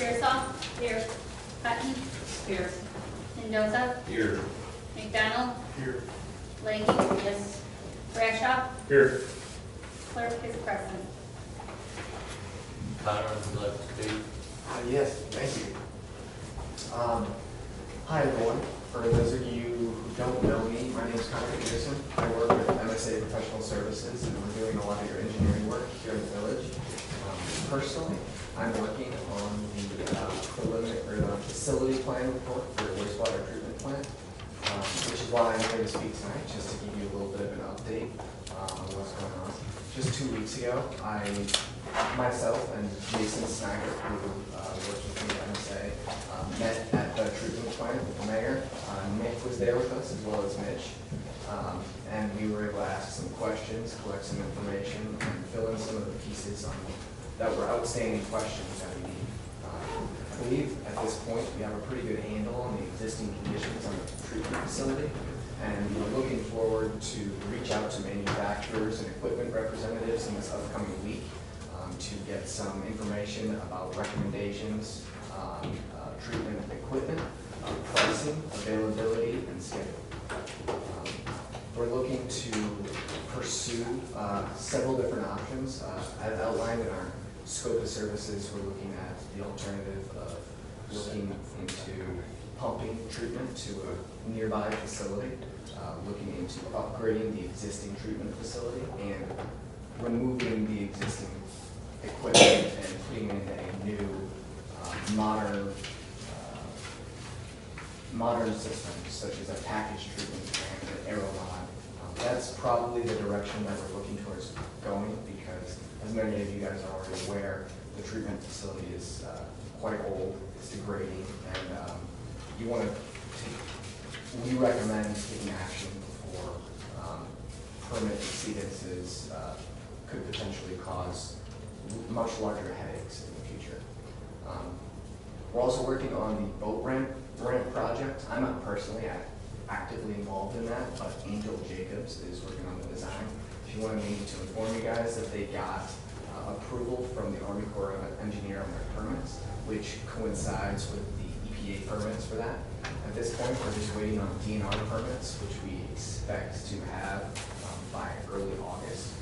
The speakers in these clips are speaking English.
Pearsall. Here. Hutton. Here. Mendoza. Here. McDonald. Here. Leahy. Yes. Brashaw. Here. Clerk is present. Connor, would you like to speak? Yes, thank you. Hi everyone. For those of you who don't know me, my name is Connor Peterson. I work with MSA Professional Services, and we're doing a lot of your engineering work here in the village. Personally, I'm working on the preliminary or the facility plan report for the wastewater treatment plant, which is why I'm here to speak tonight, just to give you a little bit of an update on what's going on. Just 2 weeks ago, myself and Jason Snyder, who works with me at MSA, met at the treatment plant with the mayor. Nick was there with us, as well as Mitch. And we were able to ask some questions, collect some information, and fill in some of the pieces that were outstanding questions that we need. I believe at this point we have a pretty good handle on the existing conditions on the treatment facility, and we're looking forward to reach out to manufacturers and equipment representatives in this upcoming week to get some information about recommendations on treatment equipment, pricing, availability, and schedule. We're looking to pursue several different options. As outlined in our scope of services, we're looking at the alternative of looking into pumping treatment to a nearby facility, looking into upgrading the existing treatment facility, and removing the existing equipment and putting in a new modern system, such as a package treatment plant, an aeromod. That's probably the direction that we're looking towards going, because as many of you guys are already aware, the treatment facility is quite old, it's degrading, and we recommend taking action before permit exceedances could potentially cause much larger headaches in the future. We're also working on the boat ramp project. I'm not personally actively involved in that, but Angel Jacobs is working on the design. She wanted me to inform you guys that they got approval from the Army Corps of Engineer on their permits, which coincides with the EPA permits for that. At this point, we're just waiting on DNR permits, which we expect to have by early August.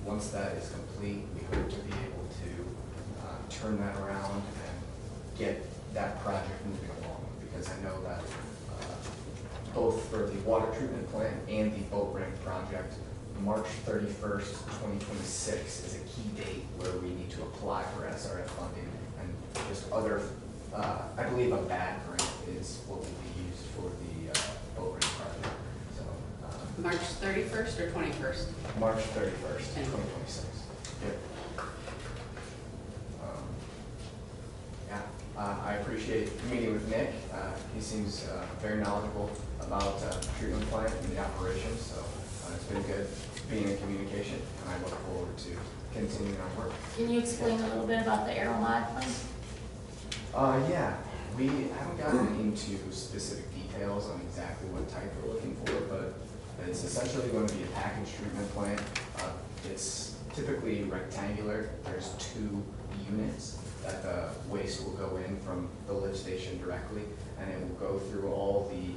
Once that is complete, we hope to be able to turn that around and get that project moving along, because I know that both for the water treatment plant and the boat ramp project, March 31st, 2026 is a key date where we need to apply for SRF funding, and just other, I believe a bad grant is what will be used for the boat ramp project. So March 31st or 21st? March 31st, 2026. Yep. I appreciate meeting with Nick. He seems very knowledgeable about treatment plant and the operations, so it's been good being in communication, and I look forward to continuing our work. Can you explain a little bit about the aeromod plan? Yeah, we haven't gotten into specific details on exactly what type we're looking for, but it's essentially going to be a package treatment plant. It's typically rectangular. There's 2 units that the waste will go in from the lift station directly, and it will go through all the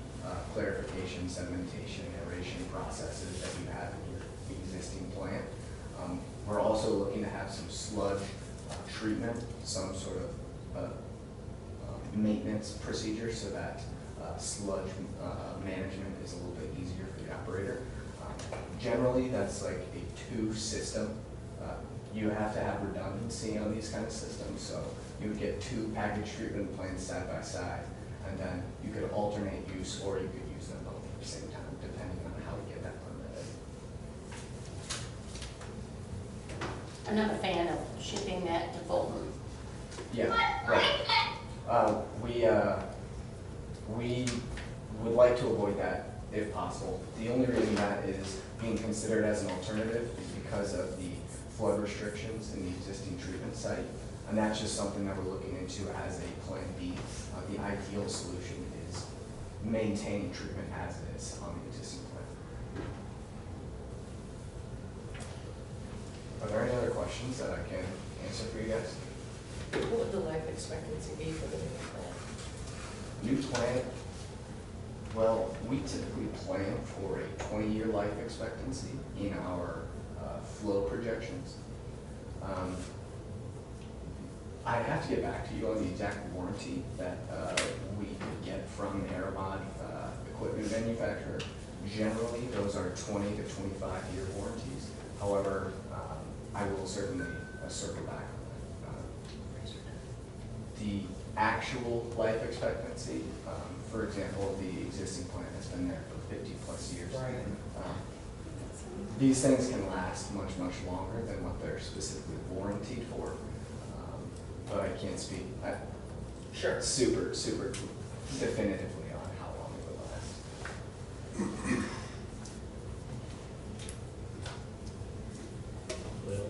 clarification, sedimentation, aeration processes that you have in your existing plant. We're also looking to have some sludge treatment, some sort of maintenance procedure, so that sludge management is a little bit easier for the operator. Generally, that's like a 2 system. You have to have redundancy on these kind of systems, so you would get 2 package treatment plants side by side, and then you could alternate use, or you could use them both at the same time, depending on how you get that permitted. I'm not a fan of shipping that to Fulton. Yeah, right. We would like to avoid that if possible. The only reason that is being considered as an alternative is because of the flood restrictions in the existing treatment site, and that's just something that we're looking into as a plan B. The ideal solution is maintaining treatment as it is on the existing plant. Are there any other questions that I can answer for you guys? What would the life expectancy be for the new plant? New plant, well, we typically plan for a 20-year life expectancy in our flow projections. I'd have to get back to you on the exact warranty that we could get from the Aeromod equipment manufacturer. Generally, those are 20 to 25-year warranties. However, I will certainly circle back on that. The actual life expectancy, for example, the existing plant has been there for 50 plus years. Right. These things can last much, much longer than what they're specifically warranted for. But I can't speak Sure. super definitively on how long it would last. Well,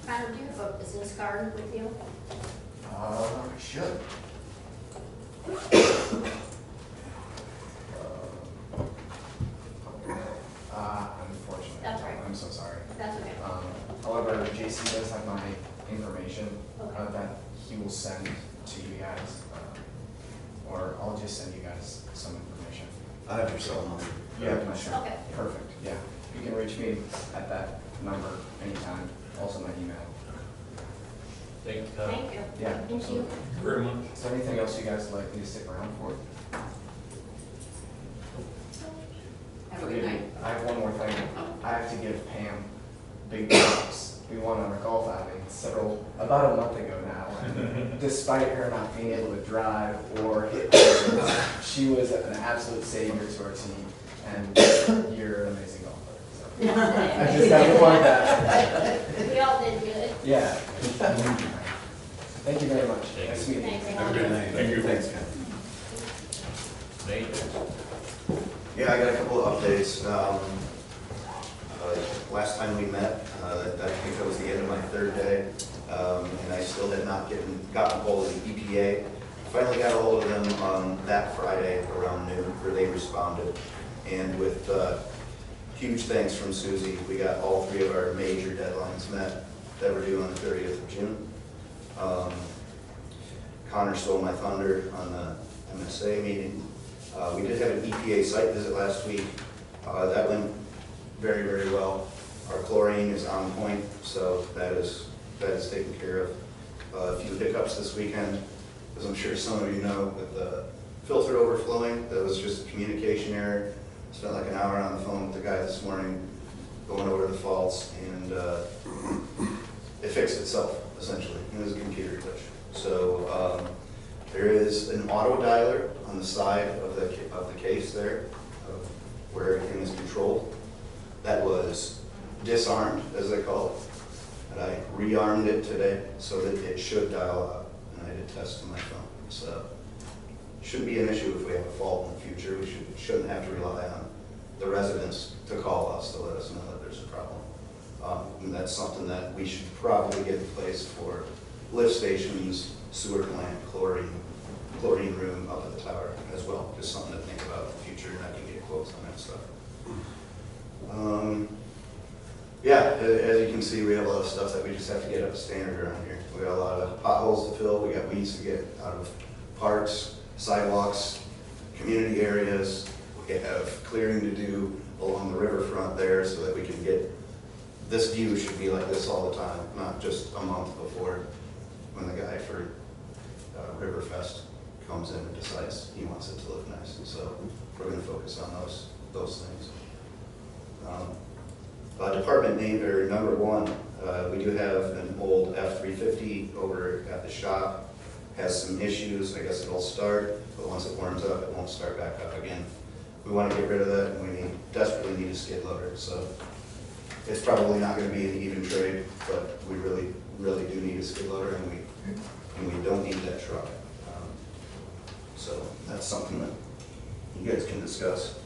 Connor, do you have a business card with you? I should. Unfortunately. That's right. I'm so sorry. That's okay. However, JC does have my information Okay. that he will send to you guys. Or I'll just send you guys some information. I have your cell number. You have my cell. Okay. Perfect, yeah. You can reach me at that number anytime, also my email. thank you. Thank you. Yeah. Thank you. Very much. Is there anything else you guys would like me to stick around for? Have a good night. I have one more thing. Oh. I have to give Pam big props. We went on a golf outing about a month ago now. And despite her not being able to drive or hit balls, she was an absolute savior to our team. And you're an amazing golfer. So. I just have to point that. We all did good. Yeah. Thank you very much. Thank Nice you. meeting you. Thanks. Have a good night. Thank you. Thanks, man. Nate? Yeah, I got a couple of updates. Last time we met, I think that was the end of my third day, and I still had not gotten a hold of the EPA. Finally got a hold of them on that Friday around noon, where they responded. And with huge thanks from Susie, we got all three of our major deadlines met that were due on the 30th of June. Connor stole my thunder on the MSA meeting. We did have an EPA site visit last week. That went very, very well. Our chlorine is on point, so that is taken care of. A few hiccups this weekend, as I'm sure some of you know, with the filter overflowing. That was just a communication error. Spent like an hour on the phone with the guy this morning, going over the faults, and it fixed itself, essentially. It was a computer glitch. So there is an auto dialer on the side of the case there, of where everything is controlled. That was disarmed, as they call it. And I rearmed it today so that it should dial up. And I did test on my phone. So it shouldn't be an issue if we have a fault in the future. We shouldn't have to rely on the residents to call us to let us know that there's a problem. And that's something that we should probably get in place for lift stations, sewer plant, chlorine room up at the tower as well. Just something to think about in the future, and I can get quotes on that stuff. Yeah, as you can see, we have a lot of stuff that we just have to get up to standard around here. We got a lot of potholes to fill, we got weeds to get out of parks, sidewalks, community areas. We have clearing to do along the riverfront there so that we can get, this view should be like this all the time, not just a month before when the guy for Riverfest comes in and decides he wants it to look nice. And so we're going to focus on those things. Department name, or number one, we do have an old F-350 over at the shop. Has some issues. I guess it'll start, but once it warms up, it won't start back up again. We want to get rid of that, and we desperately need a skid loader. So it's probably not going to be an even trade, but we really, really do need a skid loader, and we don't need that truck. So that's something that you guys can discuss.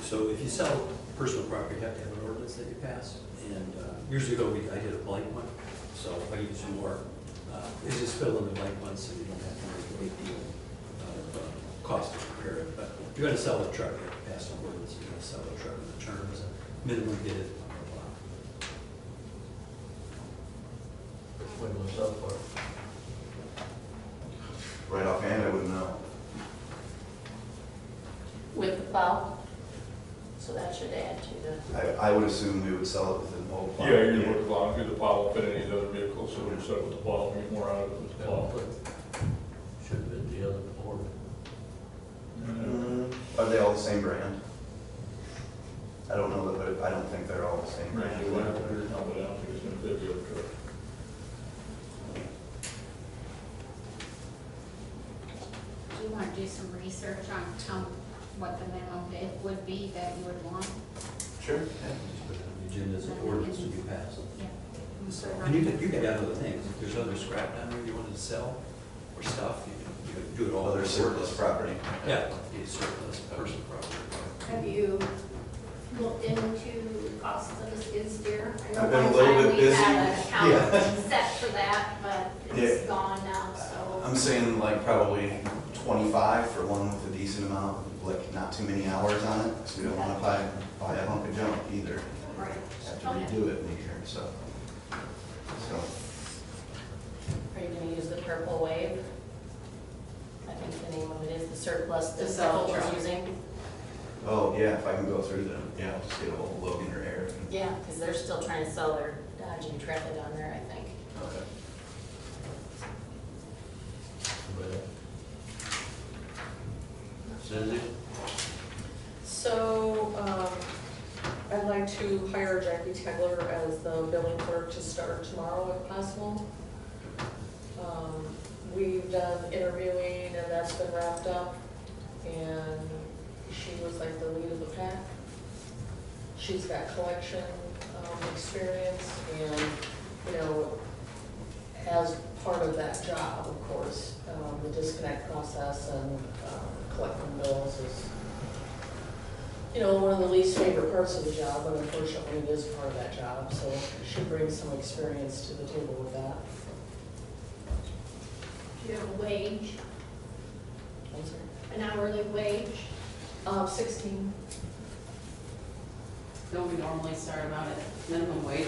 So if you sell personal property, you have to have an ordinance that you pass. And years ago, I did a blank one, so if I use some more, it's just fill in the blank ones so you don't have to make a big deal of cost to prepare it. But if you're going to sell a truck, you have to pass an ordinance. You're going to sell a truck in the terms, a minimum bid, blah, blah, blah. What do you want to sell for? Right offhand, I wouldn't know. With the plow? So that should add to the, I would assume we would sell it with an old plow. Yeah, you're gonna put the plow, because the plow will fit any of the other vehicles, so we just start with the plow and get more out of it with the plow. Should have been the other Ford. Are they all the same brand? I don't know, but I don't think they're all the same Right, brand. you want to figure it out, but I don't think it's gonna fit the other truck. Do you want to do some research on what the minimum bid would be that you would want? Sure. Yeah, just put it on the agenda as an ordinance to be passed. Yeah. And you could add other things, if there's other scrap down there you wanted to sell, or stuff, you could do it all. Other surplus property. Yeah, the surplus personal property. Have you looked into costs of the skid steer? I know I've been a one little time bit we busy. had an account Yeah. set for that, but it's gone now, so. I'm saying like probably 25 for one with a decent amount, like not too many hours on it, because we don't want to buy a hunk of junk either. Right. Have to redo it in a year, so. are you gonna use the purple wave? I think the name of it is the surplus The that sell Phil was truck. using. Oh, yeah, if I can go through them, yeah, I'll just get a hold of Logan or Eric. Yeah, because they're still trying to sell their Dodge Intrepid on there, I think. Okay. Suzie? So, I'd like to hire Jackie Tegler as the billing clerk to start tomorrow if possible. We've done interviewing and that's been wrapped up, and she was like the lead of the pack. She's got collection experience and, you know, as part of that job, of course, the disconnect process and collecting bills is, you know, one of the least favorite parts of the job, but unfortunately it is part of that job, so she brings some experience to the table with that. Do you have a wage, I'm sorry. an hourly wage? 16. Don't we normally start them out at minimum wage?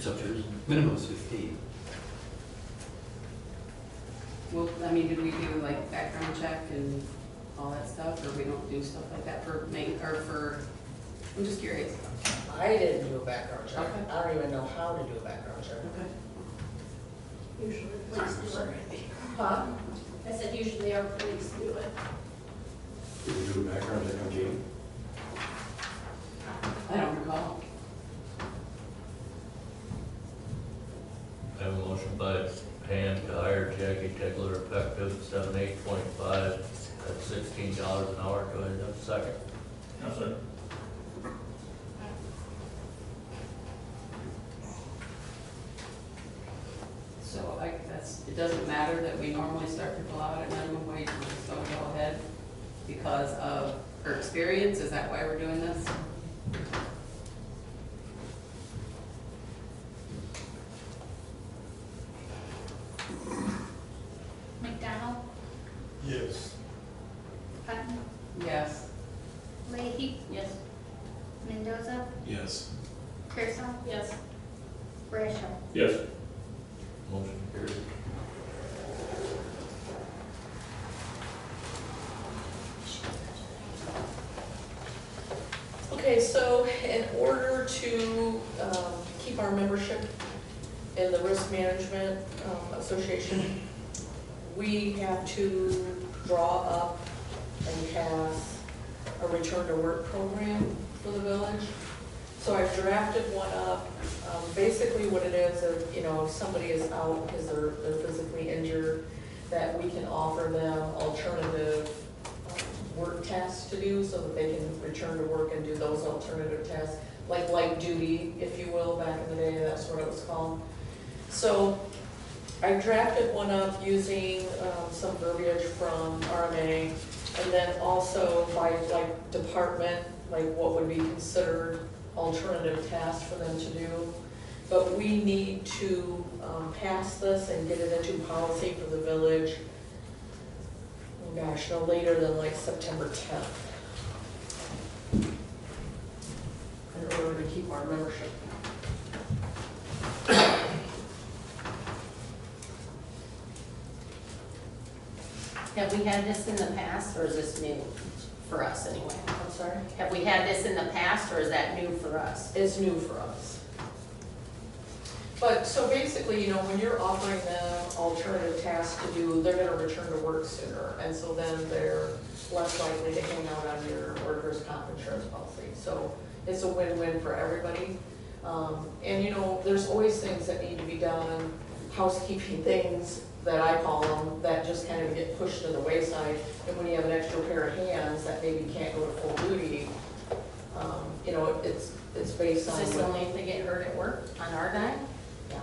So there's minimum is 15. Well, I mean, did we do like background check and all that stuff, or we don't do stuff like that for main, or for, I'm just curious. I didn't do a background check. Okay. I don't even know how to do a background check. Okay. Usually the police do it. Huh? I said usually our police do it. Did you do a background check on Jamie? I don't recall. I have a motion by Pam to hire Jackie Tegler effective 7/8/25 at $16 an hour. Do I have a second? No, sir. So like, it doesn't matter that we normally start people out at minimum wage, we're just gonna go ahead because of her experience, is that why we're doing this? McDonald, Yes. Hutton, Yes. Leahy, Yes. Mendoza, Yes. Pearson, Yes. Bradshaw. Yes. Motion carried. Okay, so in order to keep our membership in the Risk Management Association, we have to draw up and pass a return to work program for the village. So I've drafted one up. Basically what it is, you know, if somebody is out because they're physically injured, that we can offer them alternative work tasks to do so that they can return to work and do those alternative tasks, like light duty, if you will, back in the day, that's what it was called. So I drafted one up using some verbiage from RMA, and then also by like department, like what would be considered alternative tasks for them to do. But we need to pass this and get it into policy for the village, oh gosh, no later than like September 10th. keep our membership. Have we had this in the past, or is this new for us anyway? I'm sorry? Have we had this in the past, or is that new for us? Is new for us. But, so basically, you know, when you're offering them alternative tasks to do, they're gonna return to work sooner, and so then they're less likely to hang out on your workers' comp insurance policy. So it's a win-win for everybody. And you know, there's always things that need to be done, housekeeping things that I call them, that just kind of get pushed to the wayside. And when you have an extra pair of hands that maybe can't go to full duty, you know, it's based Is on. this what- only if they get hurt at work on our dime? Yeah.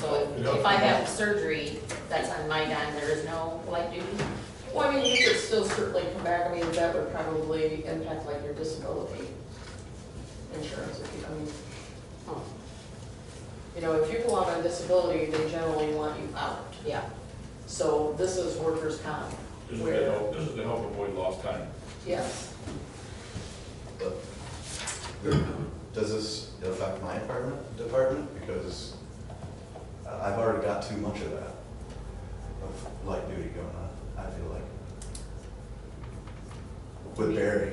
So if I have surgery, that's on my dime, there is no light duty? Well, I mean, you could still certainly come back, I mean, that would probably impact like your disability insurance, if you, I mean, you know, if you go out on disability, they generally want you out. Yeah. So this is workers' comp, This is where, to help, this is to help avoid lost time. yes, Does this affect my department? Because I've already got too much of that, of light duty going on, I feel like. With Barry,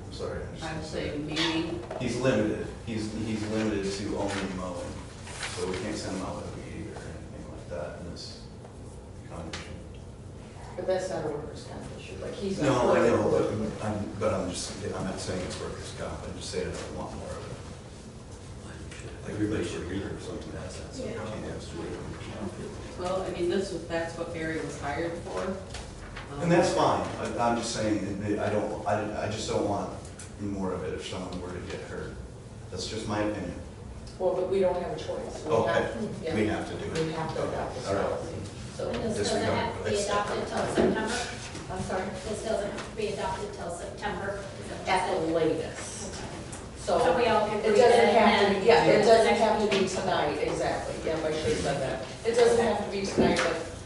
I'm sorry. I'm just I gonna would say say it. meeting, He's limited, he's limited to only mowing, so we can't send him out with a weed eater or anything like that in this condition. but that's not a workers' comp issue, like he's. not No, I know, working. but I'm not saying it's workers' comp, I'm just saying I want more of it. Everybody should read it or something. That's what he has to do. well, I mean, that's what Barry was hired for. And that's fine, I'm just saying, I just don't want more of it if someone were to get hurt. That's just my opinion. Well, but we don't have a choice. We Okay, have- yeah. we have to do it. We have to adopt this All right. policy, so, And this Disregard. doesn't have to be adopted till September? I'm sorry, This doesn't have to be adopted till September? at the latest. So we all can It read doesn't it have to, and be yeah, then- it doesn't have to be tonight, exactly, yeah, I should have said that. It doesn't have to be tonight,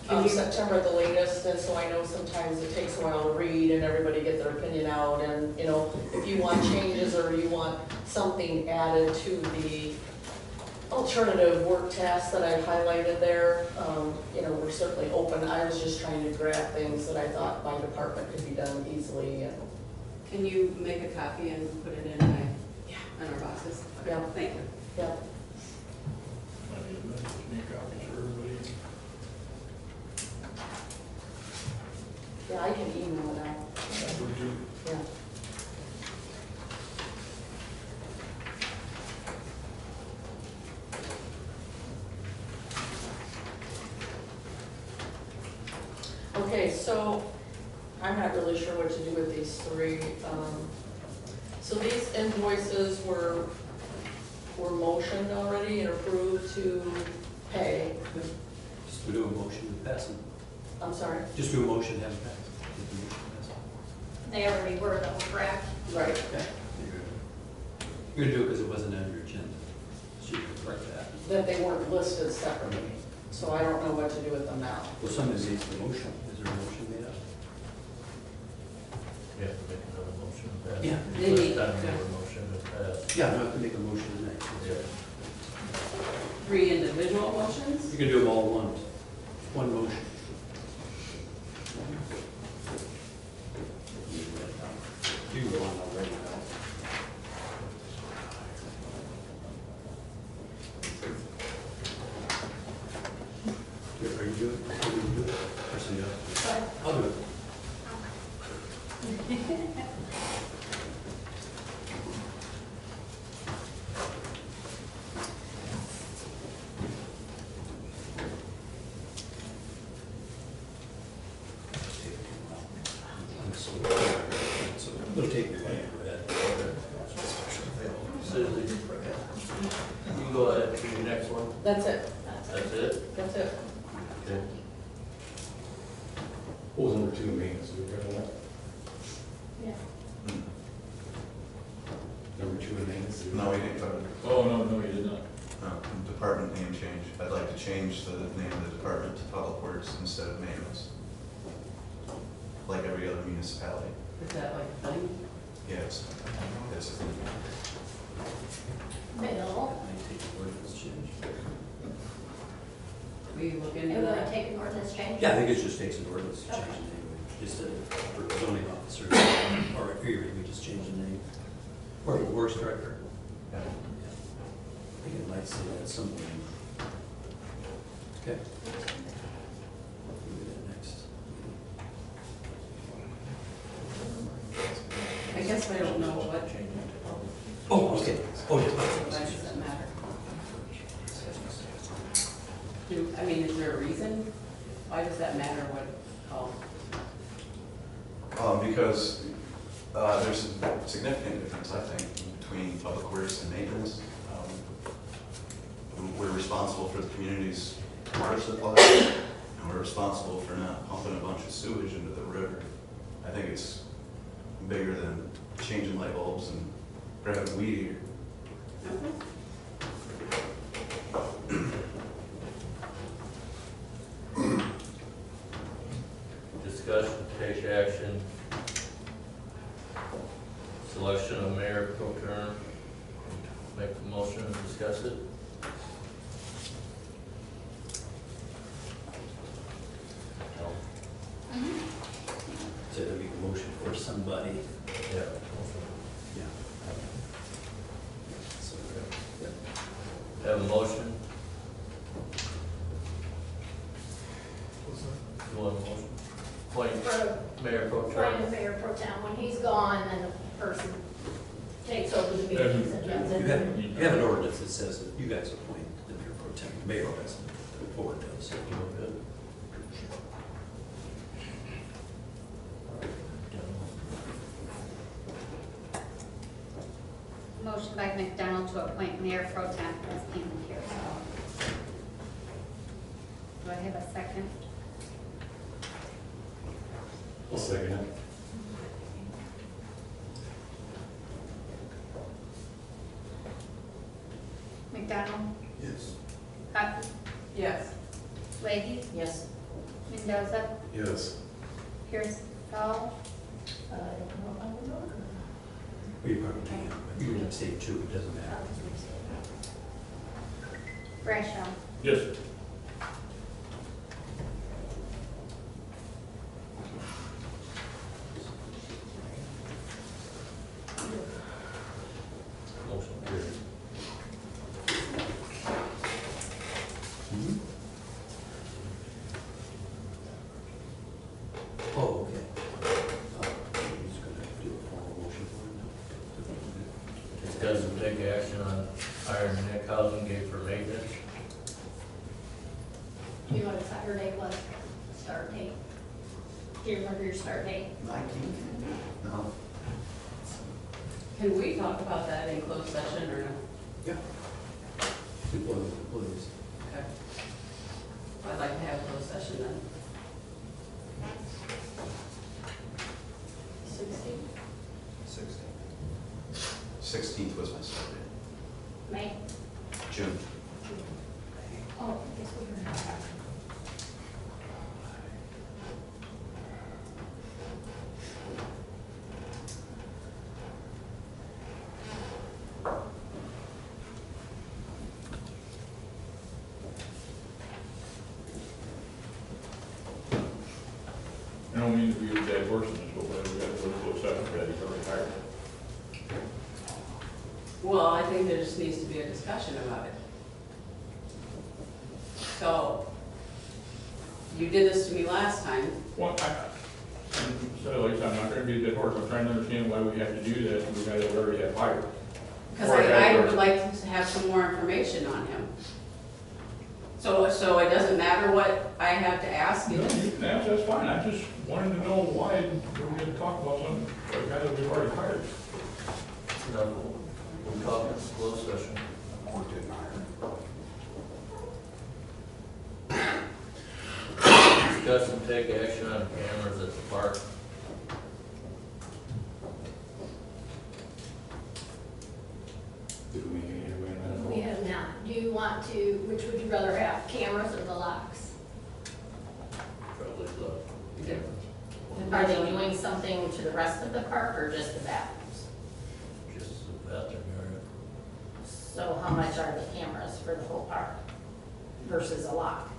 but September at the latest, and so I know sometimes it takes a while to read and everybody get their opinion out, and, you know, if you want changes or you want something added to the alternative work tasks that I've highlighted there, you know, we're certainly open. I was just trying to grab things that I thought my department could be done easily, and, Can you make a copy and put it in in our boxes? Okay, Yeah. Thank you. yeah. I need a minute to make copies for everybody. Yeah, I can email it out. That would do. Yeah. Okay, so I'm not really sure what to do with these three. So these invoices were motioned already and approved to pay. Just do a motion to pass them. I'm sorry? Just do a motion, have it passed. Get the motion passed. They already were though, correct? Right. Okay. You're gonna do it because it wasn't on your agenda. So you can correct that. That they weren't listed separately, so I don't know what to do with them now. Well, somebody needs the motion. Is there a motion made up? You have to make another motion to pass. Yeah. They need- This time, your motion to pass. Yeah, I have to make a motion tonight. Yeah. 3 individual motions? You can do them all at once. One motion. You can go on already now. Are you doing it? Are you doing it? Or somebody else? I'll do it. So it'll take me a while. Go ahead. You can go ahead to the next one. That's it, That's it? that's it. Okay. What was number two, maintenance, did we cover that? Yeah. Number two in maintenance? did we- No, we didn't cover it. Oh, no, you did not. Department name change. I'd like to change the name of the department to Public Works instead of maintenance. Like every other municipality. Is that like a thing? Yes. It's we look into It would that? take an ordinance change. Yeah, I think it just takes an ordinance to change the name, just for zoning officer, or here, we just change the name. Or the works director. Yeah. I think it might say that somewhere. Okay. We'll do that next. I guess I don't know what, Oh, okay. Oh, yeah. why does that matter? I mean, is there a reason? Why does that matter what it's called? Because there's a significant difference, I think, between public works and maintenance. We're responsible for the community's water supply, and we're responsible for not pumping a bunch of sewage into the river. I think it's bigger than changing light bulbs and grabbing a weed eater. Discussion, take action. Selection of mayor pro tem. Make the motion and discuss it. So that'd be a motion for somebody. Yeah. Yeah. So, Have a motion. You want a motion? Point For mayor pro appointing tem. mayor pro tem, when he's gone, then the person takes over the meetings and does it. You have an ordinance that says that you guys appoint the mayor pro tem, the mayor does, the board does. Good. Motion by McDonald to appoint Mayor Pro Tem as Pam Pearsall. Do I have a second? I'll second it. McDonald? Yes. Hutton? Yes. Leahy? Yes. Mendoza? Yes. Pearsall? I don't know if I would know. You probably can, but you can say two, it doesn't matter. Bradshaw? Yes. Motion carried. Oh, okay. He's gonna do a formal motion for it now. Discuss and take action on hiring Nick Housingate for maintenance. You know what Saturday was, start date? Do you remember your start date? 19? No. Can we talk about that in closed session or no? Yeah. Employees. Okay. I'd like to have a closed session then. 16th was my start date. May? June. Oh, I guess we were. I don't mean to be a bad person, but we got to go to closed session for that, he's already hired. Well, I think there just needs to be a discussion about it. So, you did this to me last time. Well, so like I said, I'm not trying to be a dead horse, I'm trying to understand why we have to do that, and we guys already have hired. Because Or I had would her. like to have some more information on him. So it doesn't matter what I have to ask You you? know, you can ask, that's fine, I just wanted to know why we had to talk about something, a guy that we've already hired. No, we'll talk in closed session. Discuss and take action on cameras at the park. Did we make any headway on that? We have not. Do you want to, which would you rather have, cameras or the locks? Probably the cameras. Are they doing something to the rest of the park or just the bathrooms? Just the bathroom area. So how much are the cameras for the whole park versus a lock?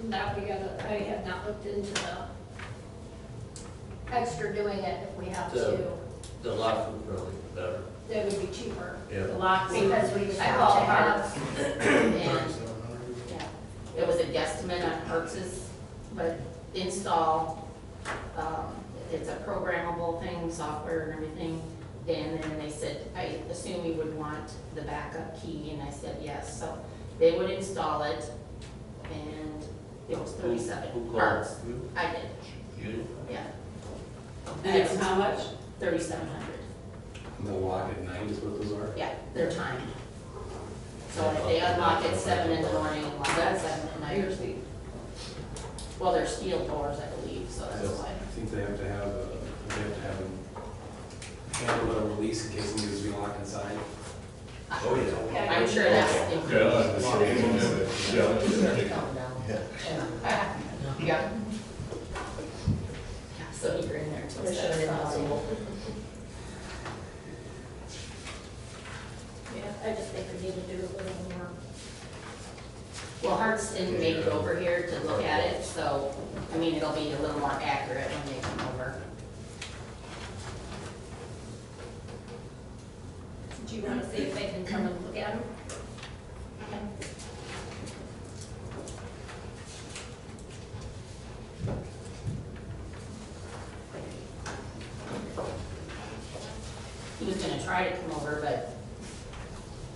That we gotta, I have not looked into the extra doing it if we have to. The lock was really better. That would be cheaper. Yeah. The locks, Because we I called have Hertz, and, yeah, it was a guesstimate on Hertz's, but install, it's a programmable thing, software and everything. And then they said, I assume you would want the backup key, and I said yes, so they would install it, and it was Who 37 called? Hertz. You? I did, You? yeah, And it's how much? 3,700. The lock at night is what those are? Yeah, they're timed. So if they unlock at 7 in the morning and lock at 7 at night. Well, they're steel doors, I believe, so that's Yes. why. I think they have to have them handle a release in case it needs to be locked inside. Oh, yeah. Okay. I'm sure that's Yeah, included. yeah. Yeah. Yeah, so you're in there till 7. Yeah, I just think we need to do a little more. Well, Hart's didn't make it over here to look at it, so, I mean, it'll be a little more accurate when they come over. Do you want to see if they can come and look at them? He was gonna try to come over, but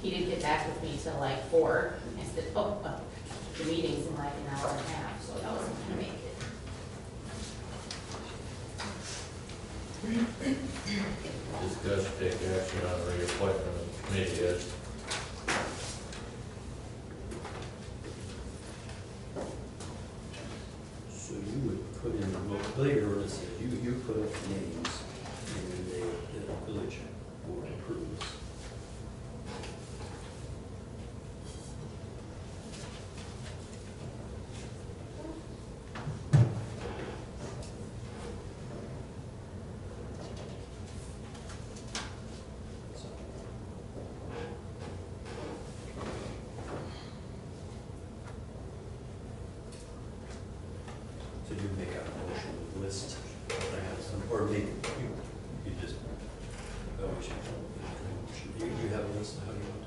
he didn't get back with me till like 4. I said, oh, well, the meeting's in like an hour and a half, so I wasn't gonna make it. Discuss, take action on reappointment of committee heads. So you would put in, well, later ordinance says you put up names and then the village board approves. So. So you make out a motion with list, I have some, or maybe you just, oh, we should, you have a list, how do you want?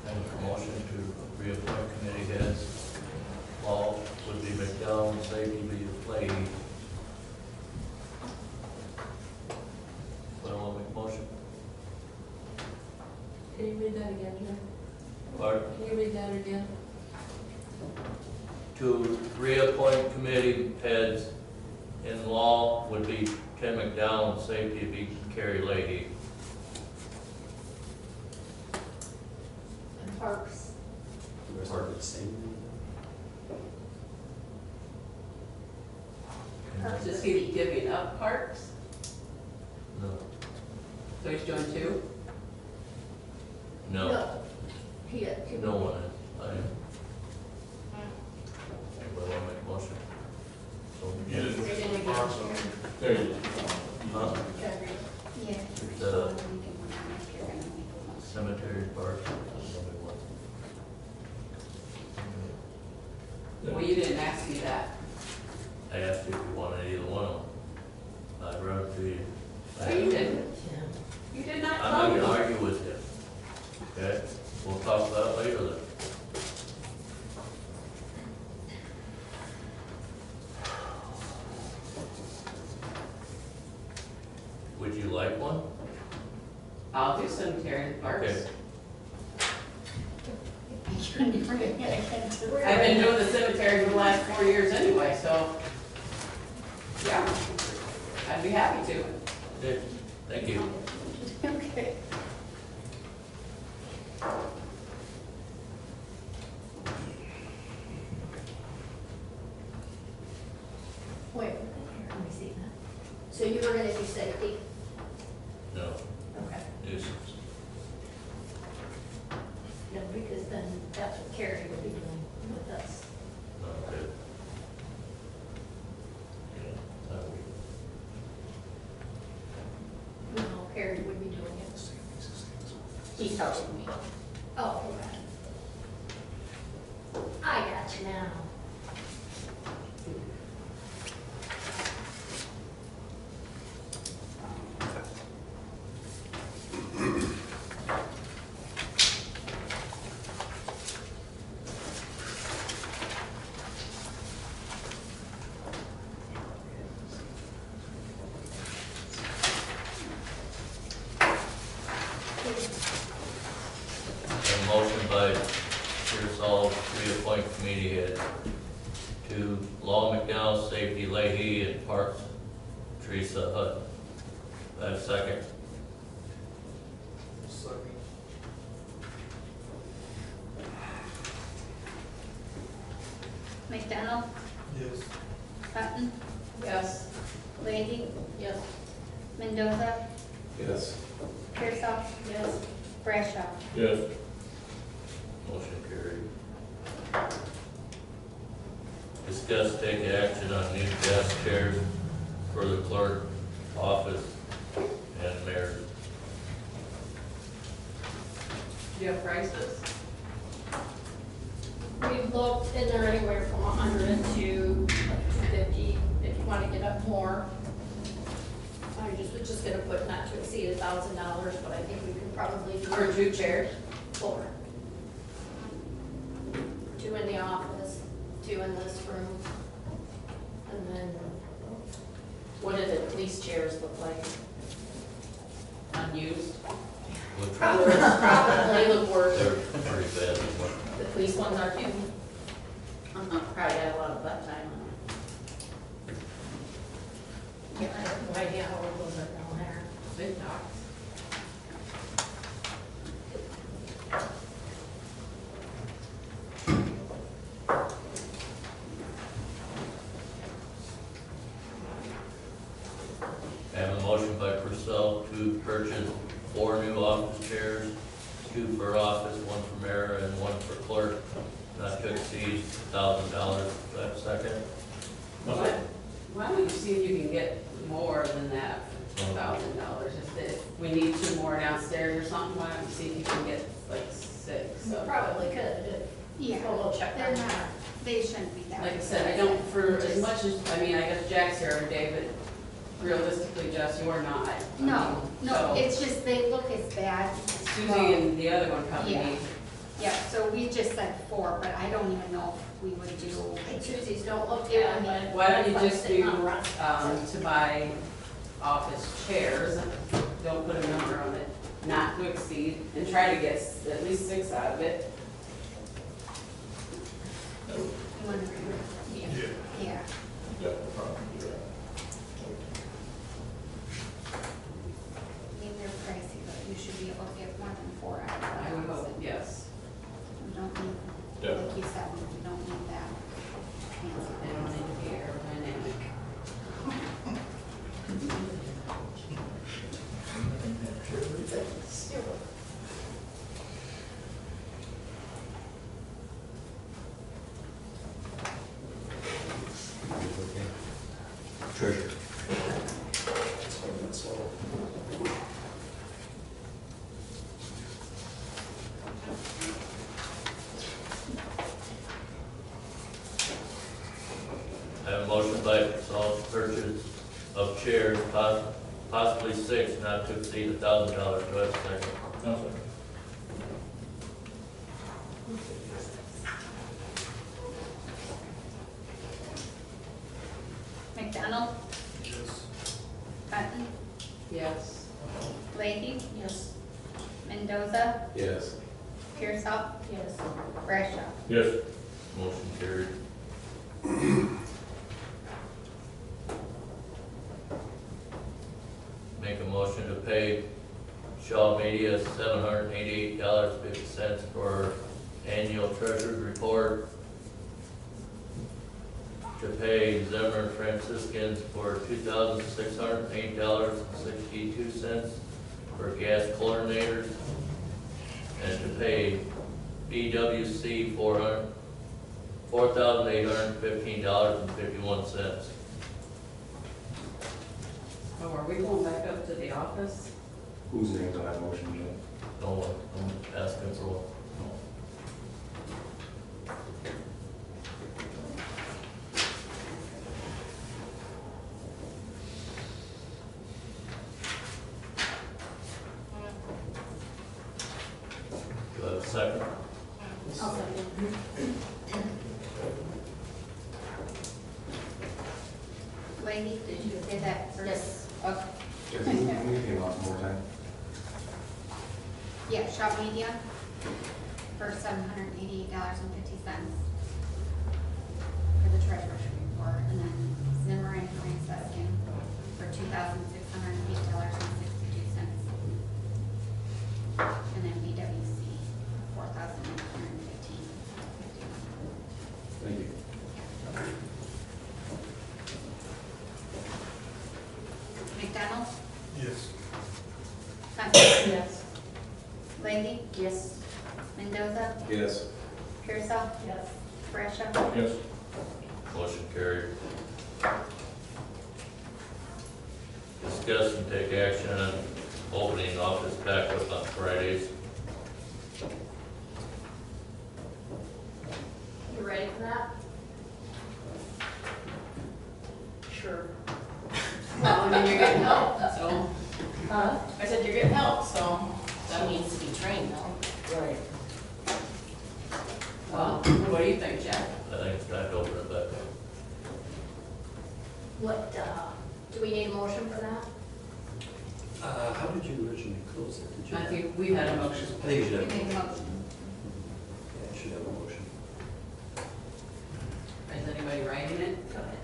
I make a motion to reappoint committee heads. All would be McDowell, safety be Lady. Someone make a motion? Can you read that again, Jim? Pardon? Can you read that again? To reappoint committee heads in law would be Ken McDowell, safety be Carrie Leahy. And parks. The rest are the same. Is he giving up parks? No. So he's doing 2? No, He, no one is. I am. Anybody want to make a motion? So, There you go. huh? Yeah. The cemetery park. Well, you didn't ask me that. I asked you if you wanted either one of them. I'd rather to you. No, you didn't. You did not I'm tell not me. gonna argue with you. Okay, we'll talk about it later then. I'll do cemetery and parks. Okay. You're bringing it again to. I've been doing the cemetery for the last 4 years anyway, so, yeah, I'd be happy to. Okay, thank you. Okay. Wait, let me see that. So you were gonna do safety? No, Okay. nuisance. No, because then that's what Carrie would be doing with us. Okay. Yeah, that would be. No, Carrie would be doing it. He's helping me. Oh, okay. I got you now. A motion by Pearsall to reappoint committee head to Law McDowell, Safety Leahy, and Parks Teresa Hutton. I have a second. McDonald? Yes. Hutton? Yes. Leahy? Yes. Mendoza? Yes. Pearsall? Yes. Bradshaw? Yes. Motion carried. Discuss take action on new desk chairs for the clerk office and mayor. Do you have prices? We've looked, and they're anywhere from 100 to 250, if you want to get up more. I was just gonna put not to exceed $1,000, but I think we could probably do. For 2 chairs? 4. 2 in the office, 2 in this room. And then, What do the police chairs look like? Unused. Which probably, They look worse. they're pretty bad. The police ones are too. Probably got a lot of butt time on them. Yeah, I have no idea how old those are down there. Big dogs. I have a motion by Purcell to purchase 4 new office chairs, 2 for office, 1 for mayor, and 1 for clerk, not to exceed $1,000. Do I have a second? Why don't you see if you can get more than that for $1,000? If we need 2 more downstairs or something, why don't you see if you can get like 6? we probably could, Yeah, we'll check they're that not, out. they shouldn't be that. Like I said, I don't, for as much as, I mean, I guess Jack's here every day, but realistically, Jess, you're not. I No, mean, no, so it's just they look as bad. Susie and the other one probably Yeah. need. Yeah, so we just said 4, but I don't even know if we would do. And Susie's don't look Yeah, bad, but. Why don't you like just sitting do, on rocks. to buy office chairs, don't put a number on it, not to exceed, and try to get at least 6 out of it. You wanna agree with- Yeah. Yeah. Yeah, probably do that. I mean, they're pricey, but you should be able to get more than 4 out of them. I would hope, yes. We don't need, Yeah. like you said, we don't need that fancy. They don't need to be aerodynamic. Treasurer. I have a motion by Purcell to purchase of chairs, possibly 6, not to exceed $1,000. Do I have a second? No, sir. McDonald? Yes. Hutton? Yes. Leahy? Yes. Mendoza, Yes. Pearsall, Yes. Bradshaw. Yes. Motion carried. Make a motion to pay Shaw Media $788.50 for annual treasurer's report. To pay Zimmer Franciscans for $2,608.62 for gas chlorinators. And to pay BWC $4,815.51. Oh, are we going back up to the office? Whose name's on that motion, Jim? No one, I'm asking for one. Do I have a second? I'll second. Lady, did you say that first? Yes. Okay. Just move it on more time. Yeah, Shaw Media for $788.50 for the treasurer's report, and then Zimmer and Franciscan for $2,608.62. And then BWC, $4,815. Thank you. McDonald? Yes. Hudson? Yes. Leahy? Yes. Mendoza? Yes. Pearsall? Yes. Bradshaw? Yes. Motion carried. Discuss and take action on opening office back up on Fridays. You ready for that? Sure. Well, I mean, you're getting help, so, Huh? I said you're getting help, so. She needs to be trained though. Right. Well, what do you think, Jack? I think it's time to open it back up. What, do we need a motion for that? How did you originally close it? Did you? I think we had a motion. I think you should You have, made the motion. yeah, you should have a motion. Is anybody writing it? Go ahead.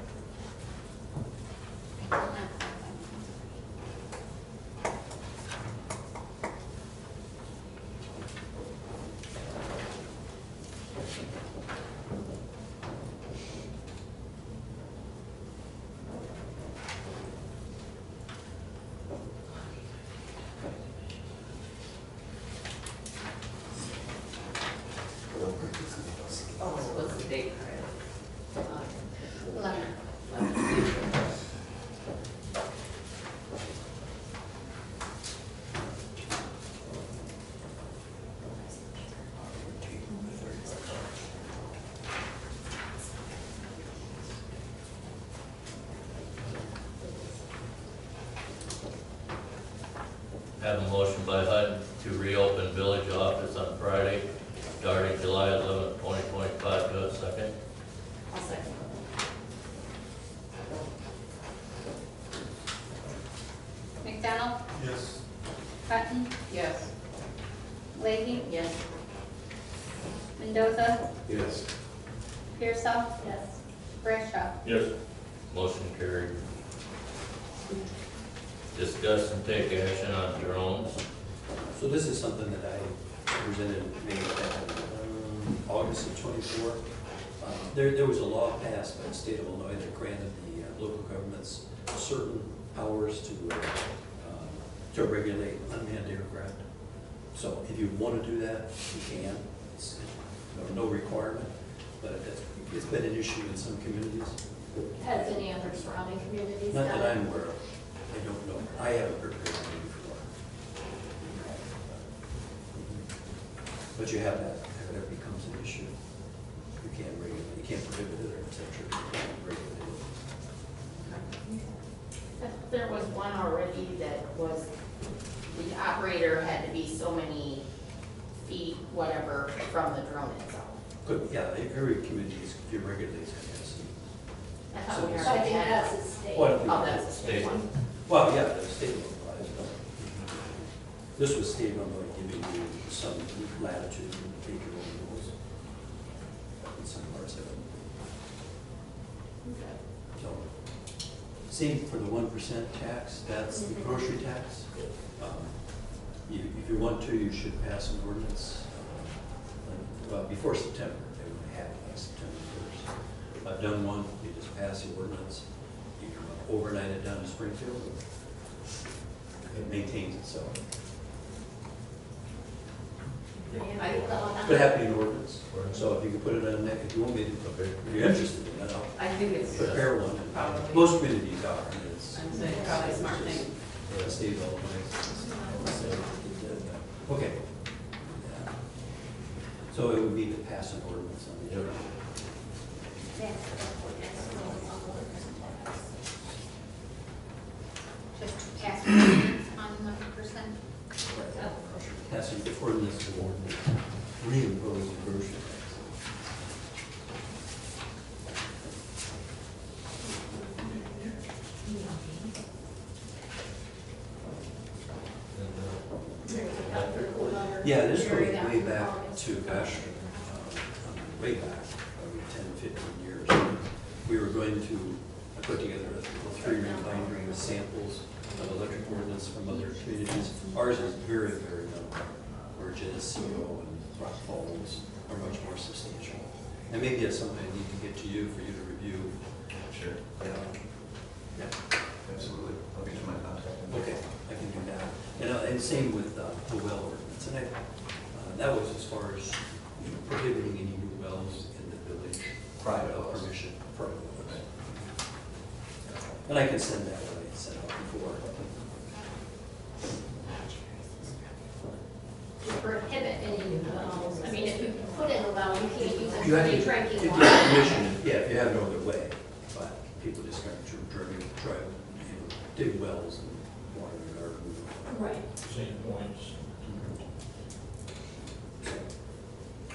What's the date? 11. Have a motion by Hutton to reopen village office on Friday, starting July 11th, 2025. Do I have a second? I'll second. McDonald? Yes. Hutton? Yes. Leahy? Yes. Mendoza? Yes. Pearsall? Yes. Bradshaw? Yes. Motion carried. Discuss and take action on drones. So this is something that I presented maybe back in August of '24. There was a law passed by the state of Illinois that granted the local governments certain powers to regulate unmanned aircraft. So if you want to do that, you can. It's no requirement, but it's been an issue in some communities. Has any other surrounding communities Not done that it? I'm aware of. I don't know. I haven't heard of it before. But you have that, if it ever becomes an issue, you can't regulate, you can't prohibit it or censure it, you can't regulate it. There was one already that was, the operator had to be so many feet, whatever, from the drone itself. Good, yeah, every community regulates it, yes. I thought we So- already I think had. that's a state. Well, Oh, that's the state State. one. Well, yeah, the state law applies. This was stated on like giving you some latitude to take your own rules in some parts of it. So, same for the 1% tax, that's the grocery tax. If you want to, you should pass an ordinance, well, before September, they would have it by September 1st. I've done one, you just pass the ordinance, you can overnight it down to Springfield, it maintains itself. But have to be an ordinance, so if you could put it on, if you want me to, if you're interested in that, I think it's prepare one. probably, Most communities are, and it's. I'd say probably a smart thing. State all places. Okay. Yeah. So it would be to pass an ordinance on the agenda. Just pass ordinance on 1%. Passing the ordinance to ordinance, reimpose the grocery tax. Yeah, this goes way back to, gosh, way back, probably 10, 15 years. We were going to put together a 3-ring binder with samples of electric ordinance from other communities. Ours is very, very minimal, where Geneseo and Rock Falls are much more substantial. And maybe that's something I need to get to you for you to review. Sure. Yeah. Absolutely. I'll get you my contact. Okay, I can do that. And same with the well ordinance. And that was as far as prohibiting any new wells in the village. Private without wells. permission. Private wells. And I can send that what I sent out before. Prohibit any new wells. I mean, if you put in a well, you can't use it You for have any to drinking get water. permission, yeah, if you have no other way. But people just kind of drive, dig wells and water their garden. Right. Same points.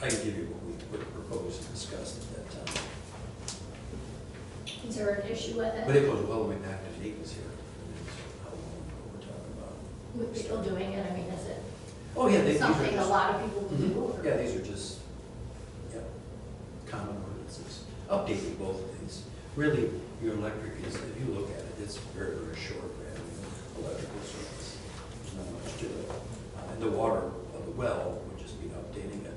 I can give you what we would propose and discuss at that time. Is there an issue with But it? it goes all the way back to Nathan's here. How long ago we're talking about. With people doing it, I mean, is it Oh, yeah, these are something a just- lot of people do? Mhm. or- Yeah, these are just, yeah, common ordinances, updating both of these. Really, your electric is, if you look at it, it's very, very short, electrical service. There's not much to it. And the water of the well would just be updating it.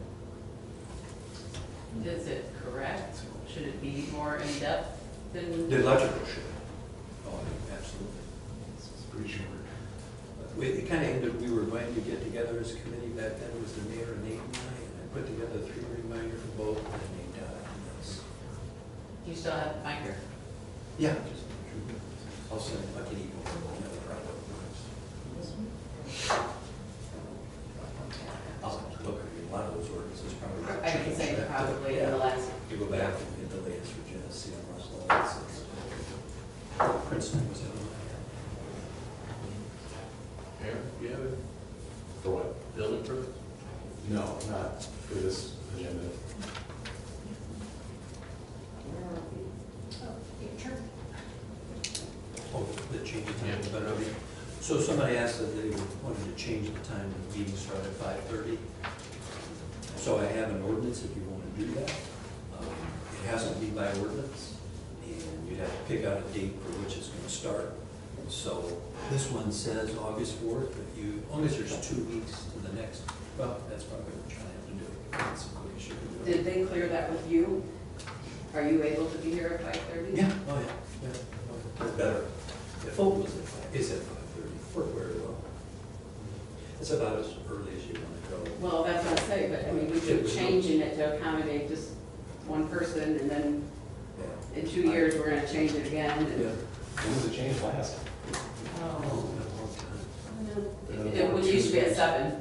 Is it correct? Should it be more in-depth than? The electrical should. Oh, absolutely. It's pretty short. It kind of ended, we were going to get together as a committee back then, it was the mayor, Nate, and I put together a 3-ring binder for both, and then Nate died. And that's- You still have the binder? Yeah. I'll send it, I can email it. I'll have to look at a lot of those ordinances probably. I can say probably in the last. You go back and get the latest for Geneseo and Russell. Princeton was in on Mayor, you have it? For what? Building permits? No, not for this agenda. Oh, your turn. that. Oh, the change of time, but I mean, so somebody asked that they wanted to change the time of the meeting start at 5:30. So I have an ordinance if you want to do that. It has to be by ordinance, and you'd have to pick out a date for which it's going to start. So this one says August 4th, but as long as there's 2 weeks to the next, well, that's probably what you're going to have to do. That's what you should do. Did they clear that with you? Are you able to be here at 5:30? Yeah, oh yeah, yeah. Or better. The Fulton is at 5:30, worked very well. It's about as early as you want to go. Well, that's what I say, but I mean, we keep changing it to accommodate just one person, and then Yeah. in 2 years, we're gonna change it again. and- Yeah. When was the change last? Oh. Oh, a long time. It used to be at 7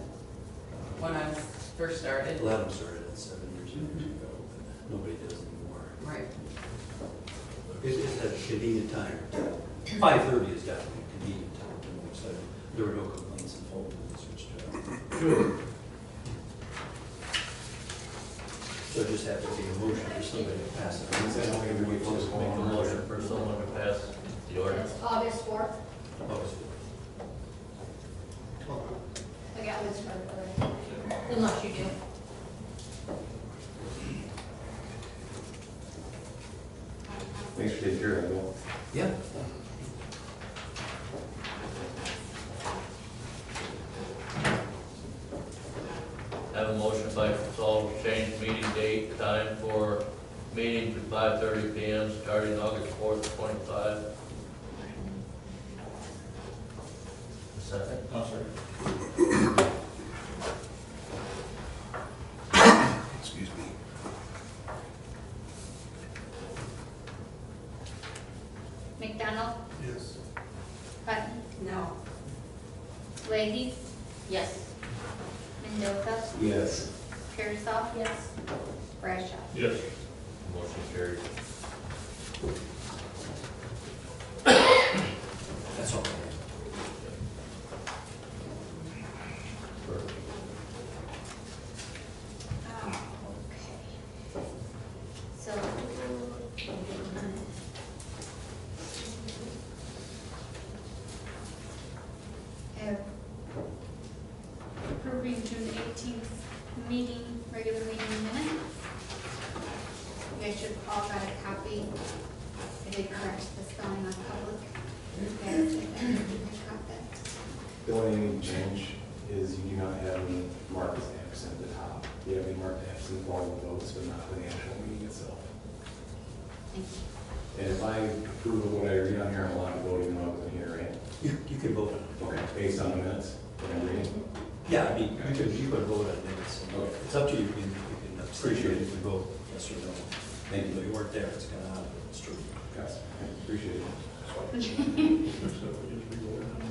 when I first started. A lot of them started at 7 years ago, but nobody does anymore. Right. It's a convenient time. 5:30 is definitely a convenient time. So there were no complaints in Fulton when we switched to it. So just have to be a motion for somebody to pass it. Is that how everybody closes the Make a warrant? motion for someone to pass the ordinance. It's August 4th. August 4th. I would start already, unless you do. Thanks for taking care of it, Will. Yeah. Have a motion by Saul to change meeting date, time for meeting to 5:30 PM, starting August 4th, 25. Second? Oh, sorry. Excuse me. McDonald, Yes. Hutton, No. Leahy, Yes. Mendoza, Yes. Pearsall. Yes. Bradshaw. Yes. Motion carried. That's all. Oh, okay. So, approving June 18th meeting, regular meeting minutes. You guys should all got a copy. I did correct the spelling on public. You guys did that. I caught that. The only change is you do not have any marked as absent at the top. You have any marked absent for all the votes, but not for the actual meeting itself. Thank you. And if I approve of what I read on here, I'm allowed to vote even though I wasn't here, right? You can vote on it. Okay, based on the minutes that I'm reading? Yeah, I mean, you could vote on minutes. Okay. It's up to you. You can abstain Appreciate it. if you vote yes or no. Thank you. But you weren't there, it's kind of odd, but it's true. Guys, appreciate it.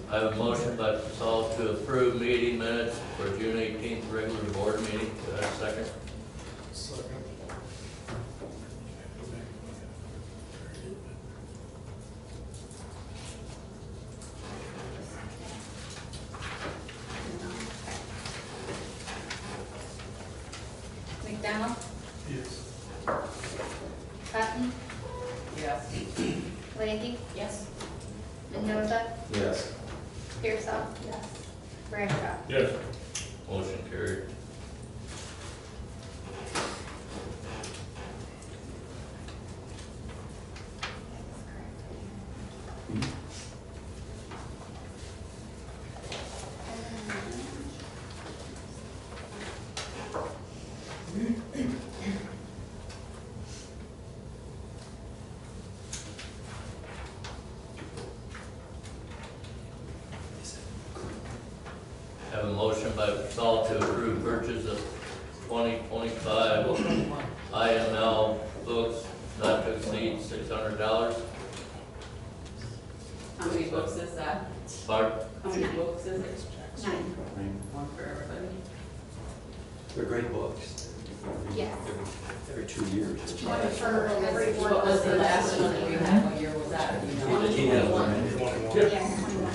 I have a motion by Saul to approve meeting minutes for June 18th regular board meeting. Do I have a second? McDonald, Yes. Hutton, Yes. Leahy, Yes. Mendoza, Yes. Pearsall. Yes. Bradshaw. Yes. Motion carried. Have a motion by Saul to approve purchase of 2025 IML books not to exceed $600. How many books is that? Bart, How many books is it? 9. One for everybody? They're great books. Yes. Every 2 years. One for every one. What was the last one that we had? What year was that? You know? 21. Yeah, 21.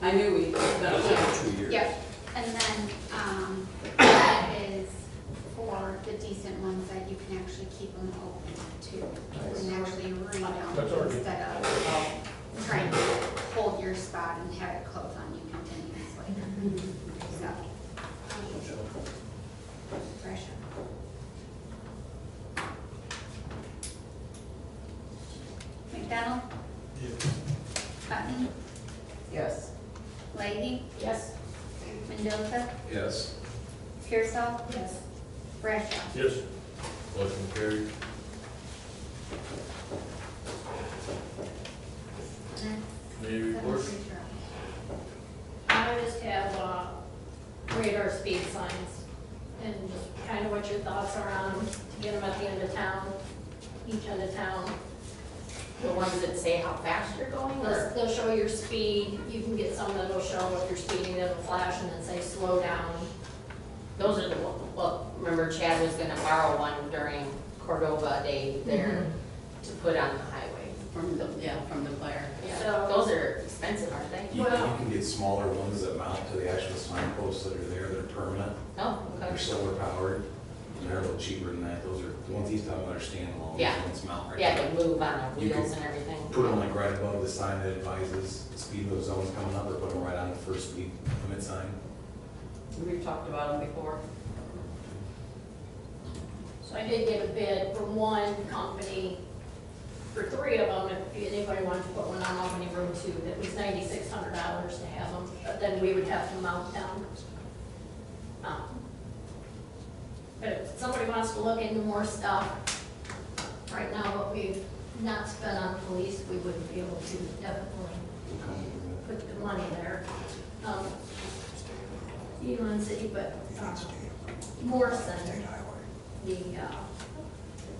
I knew we, that was Every 2 years. Yep, and then, that is for the decent ones that you can actually keep them open too. And actually read them That's all right. instead of trying to hold your spot and have it close on you continuously. So. Pressure. McDonald, Hutton, Yes. Leahy, Yes. Mendoza, Yes. Pearsall. Yes. Bradshaw. Yes. motion carried. Committee report? I just have, radar speed signs, and just kind of what your thoughts are on, to get them at the end of town, each end of town. The ones that say how fast you're going, or? They'll show your speed, you can get some that'll show if you're speeding, it'll flash and then say slow down. Those are the, well, remember Chad was gonna borrow one during Cordova Day there to put on the highway. From the, from the player. Yeah, So- those are expensive, aren't they? You Well- can get smaller ones that mount to the actual signposts that are there, they're permanent. Oh, They're okay. solar powered, and they're a little cheaper than that. Those are, the ones he's talking about are standalone. Yeah. Those ones mount right Yeah, there. they move on the You wheels could and everything. Put them like right above the sign that advises the speed limit zone's coming up, or put them right on the first speed limit sign. we've talked about them before. So I did get a bid from one company for 3 of them, if anybody wanted to put one on Albany Road 2, that was $9,600 to have them, but then we would have to mount them. But if somebody wants to look into more stuff, right now what we've not spent on police, we wouldn't be able to definitely put the money there. Elon City, but Morrison, the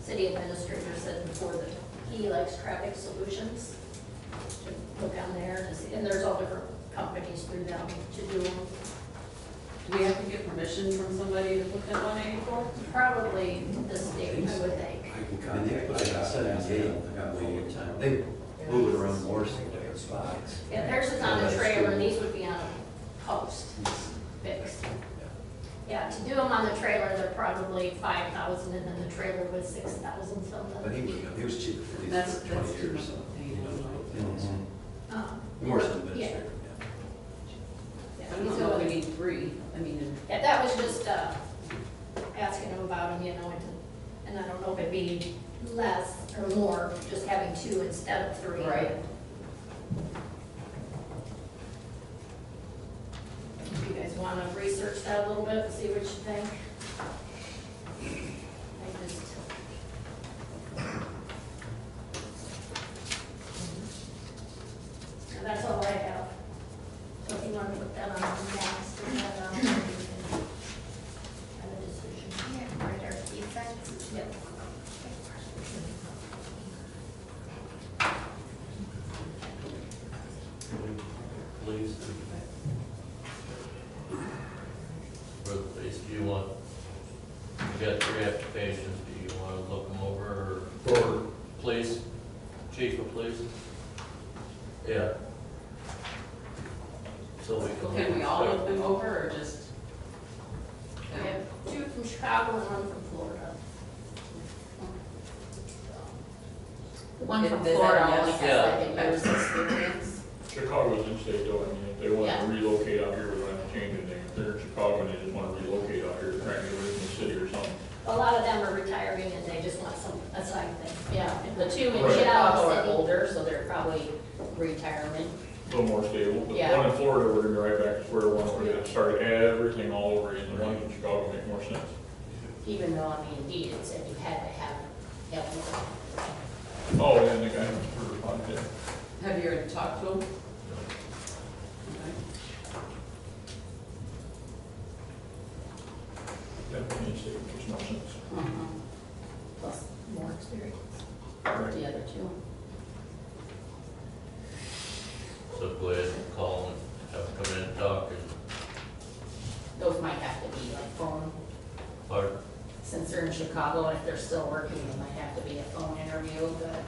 city administrator said before that he likes traffic solutions. To look on there to see, and there's all different companies through them to do them. Do we have to get permission from somebody to put that 184? Probably the state, I would think. I can contact, I got 78, I got waiting time. They move it around more so different spots. Yeah, theirs is on the trailer, and these would be on a post fixed. Yeah, to do them on the trailer, they're probably 5,000, and then the trailer was 6,000 But something. he was cheap for these That's for 20 too years. much. So, Um, More than yeah. administrator, Yeah, I don't know if we need 3, I mean, Yeah, that was just asking him about them, you know, and I don't know if it'd be less or more, just having 2 instead of 3. Right. If you guys want to research that a little bit, see what you think. I just. And that's all I have. So if you want to put that on next, and then, we can have a decision. Yeah, right, our defects. Yep. Please. For the police, do you want, you got 3 applications, do you want to look them over, or For, police, chief of police? Yeah. So we can. can we all look them over or just? We have 2 from Chicago and 1 from Florida. The one from Is that Florida yes? only has Yeah. like a year's experience. Chicago's in state though, I mean, if they want Yeah. to relocate out here, we don't have to change anything. If they're in Chicago and they just want to relocate out here, trying to get away from the city or something. A lot of them are retiring and they just want a side thing. Yeah, the 2 in Right. Chicago are City. older, so they're probably retirement. A little more stable, but the Yeah. one in Florida, we're gonna be right back to square one, we're gonna start everything all over again. The ones in Chicago make more sense. Even though, I mean, indeed, it said you had to have one. Oh, and the guy for fun, yeah. Have you already talked to them? Definitely in state makes more sense. Plus more experience, Right. the other 2. So go ahead and call and have them come in and talk, and, Those might have to be like phone, or, since they're in Chicago, and if they're still working, it might have to be a phone interview, but.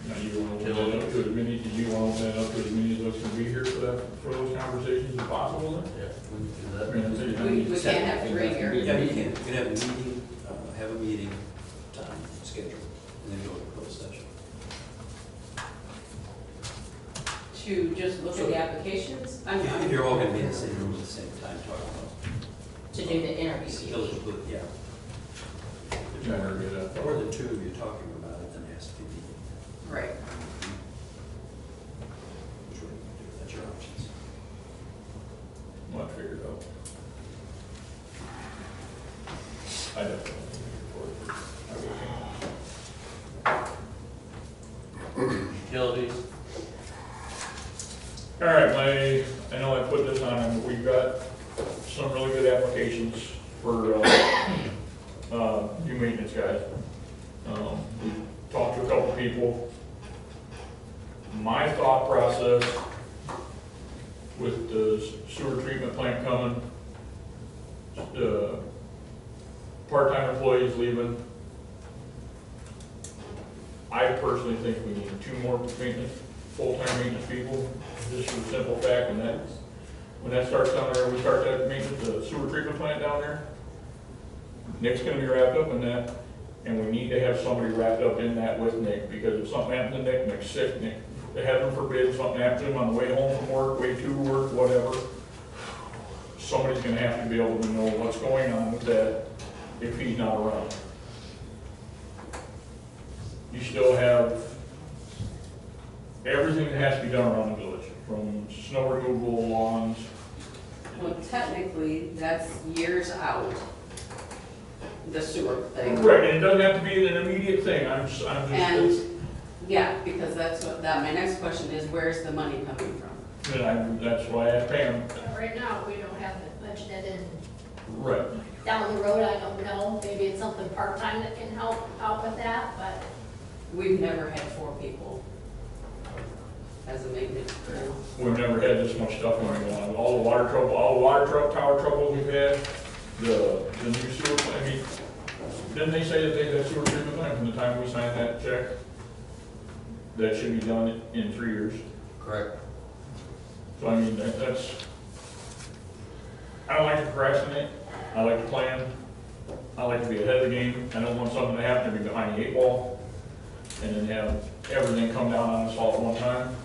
Now, you want to open that up to as many, do you want to open that up to as many of us can be here for that, for those conversations if possible then? yeah, we can do I that. mean, it's- We can't have 3 here. Yeah, you can have a meeting, time schedule, and then go to closed session. To just look at the applications? I'm- You're all gonna be in the same room at the same time talking To do the interview. about, yeah. Yeah, or get a- Or the 2 you're talking about, it then has to be, Right. which one you can do, that's your options. Well, I figured out. I definitely Utilities, All right, I know I put this on, and we've got some really good applications for, new maintenance guys. We talked to a couple people. My thought process with the sewer treatment plant coming, part-time employees leaving, I personally think we need 2 more maintenance, full-time maintenance people, just for the simple fact, and that, when that starts down there, we start that maintenance, the sewer treatment plant down there, Nick's gonna be wrapped up in that, And we need to have somebody wrapped up in that with Nick, because if something happens to Nick, Nick's sick, Nick, heaven forbid, something happens to him on the way home from work, way to work, whatever, somebody's gonna have to be able to know what's going on with that if he's not around. You still have everything that has to be done around the village, from snow removal, lawns. Well, technically, that's years out, the sewer thing. Right, and it doesn't have to be an immediate thing, I'm just. And, yeah, because that's what, my next question is, where's the money coming from? That's why I asked Pam. Right now, we don't have it budgeted in. Right. Down the road, I don't know, maybe it's something part-time that can help out with that, but We've never had 4 people as a maintenance crew. We've never had this much stuff going on. All the water trouble, all the water tower troubles we've had, the new sewer, I mean, didn't they say that they had sewer treatment plant from the time we signed that check? That should be done in 3 years. Correct. So I mean, that's, I don't like to procrastinate, I like to plan, I like to be ahead of the game. I don't want something to happen to be behind the 8 ball and then have everything come down on us all at one time.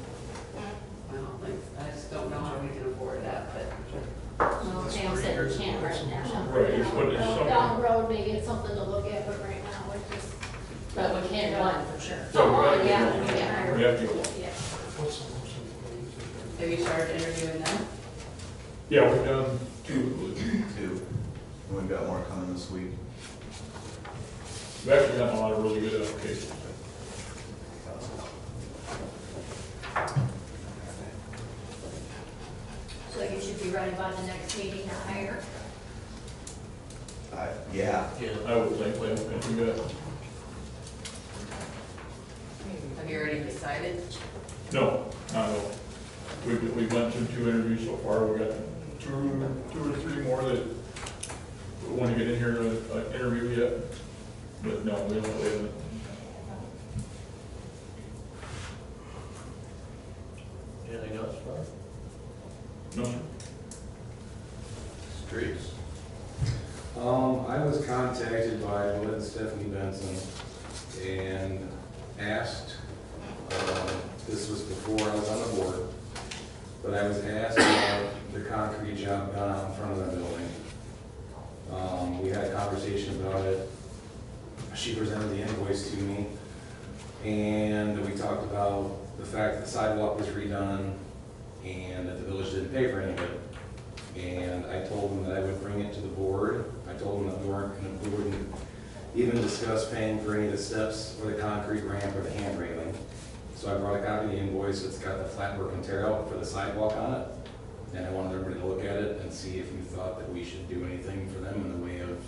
I just don't know how we can afford that, but. Well, Pam said we can't right now. Right, it's what it's something. down the road, maybe it's something to look at, but right now, it's just. But we can't one for sure. So we Oh, have to yeah, go. yeah. We have to go. Yeah. Have you started interviewing them? Yeah, we've done 2. 2. And we've got more coming this week. We've actually gotten a lot of really good applications. So you should be ready by the next meeting to hire. Yeah. Yeah. I would think, if we got, Have you already decided? no, not at all. We've went through 2 interviews so far, we got two or three more that want to get in here to interview yet, but no, we haven't. Anything else, Mark? No, sir. Streets? I was contacted by Lynn and Stephanie Benson and asked, this was before I was on the board, but I was asked about the concrete job done out in front of the building. We had a conversation about it. She presented the invoice to me, and we talked about the fact that the sidewalk was redone and that the village didn't pay for any of it. And I told them that I would bring it to the board. I told them that we wouldn't even discuss paying for any of the steps or the concrete ramp or the hand railing. So I brought a copy of the invoice. It's got the flat work and tear out for the sidewalk on it. And I wanted everybody to look at it and see if you thought that we should do anything for them in the way of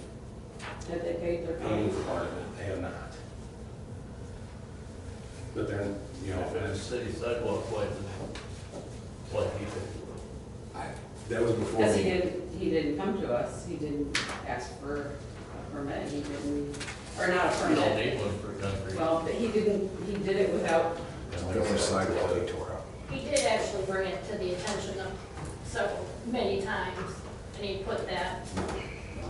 Have they paid their paying fees? for part of it. They have not. But then, you know, If it's a city sidewalk, why keep it? that was before Because me. he didn't come to us, he didn't ask for a permit, he didn't, or not a You don't permit. need one for concrete. Well, but he did it without, He did actually bring it to the attention of many times, and he put that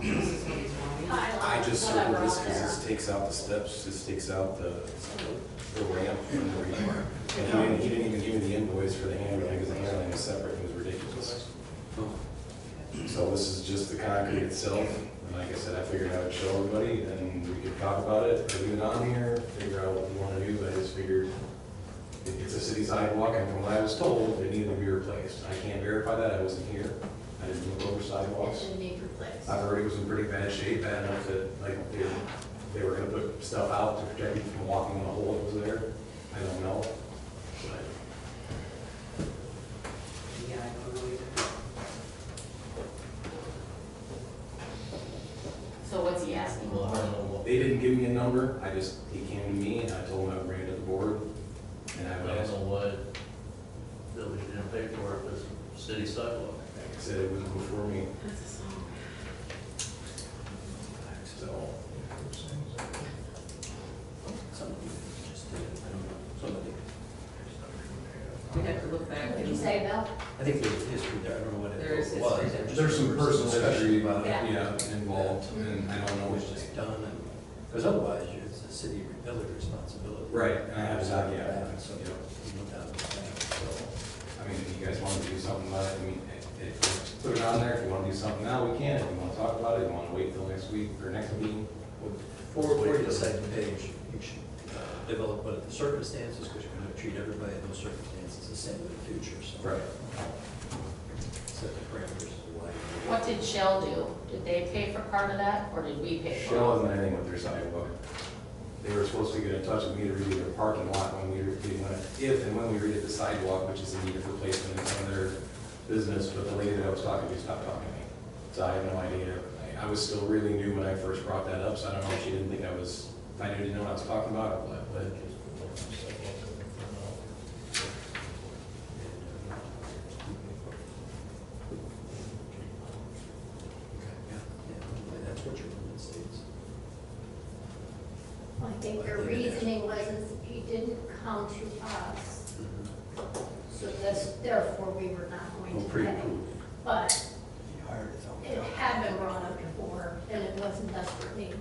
this is what he's wanting. I highlight, just whatever circled this on because there. this takes out the steps, this takes out the ramp and the rebar. And he didn't even give me the invoice for the hand railing, because the hand railing is separate, it was ridiculous. So this is just the concrete itself, and like I said, I figured I would show everybody, and we could talk about it, or leave it on here, figure out what we want to do. I just figured it's a city sidewalk, and from what I was told, it needed to be replaced. I can't verify that, I wasn't here, I didn't look over It sidewalks. should need replaced. I heard it was in pretty bad shape, bad enough that, like, they were gonna put stuff out to protect me from walking in the hole that was there. I don't know. But Yeah, I don't know either. So what's he asking Well, I for? don't know what, they didn't give me a number, he came to me, and I told him I would bring it to the board, and I I would don't ask, know why village didn't pay for it, it's city sidewalk. like I said, it was before me, That's a song. so. We have to look back. What did you say, Bill? I think there's history there, I don't know what There is it was. history there. There's some personal history, about it. Yeah. involved, and I don't know, It was just done and. Because otherwise, it's a city village responsibility. Right, and I have to, Decide yeah. that, so you don't down the thing, so. I mean, if you guys want to do something about it, I mean, put it on there. If you want to do something now, we can. If you want to talk about it, you want to wait till next week or next meeting. Before you decide the page, you should develop what are the circumstances, because you're going to treat everybody in those circumstances the same in the future, so. Right. Set the parameters of why. What did Shell do? Did they pay for part of that, or did we pay for it? Shell hasn't anything with their sidewalk. They were supposed to get in touch with me to redo their parking lot when we if and when we redid the sidewalk, which is in need of replacement in some of their business, but the lady that I was talking to stopped talking to me. So I have no idea. I was still really new when I first brought that up, so I don't know if she didn't think if I didn't know what I was talking about or what, but. That's what your ordinance states. I think their reasoning was is he didn't come to us, so this, therefore we were not going to pay. But it had been brought up before, and it wasn't desperate need.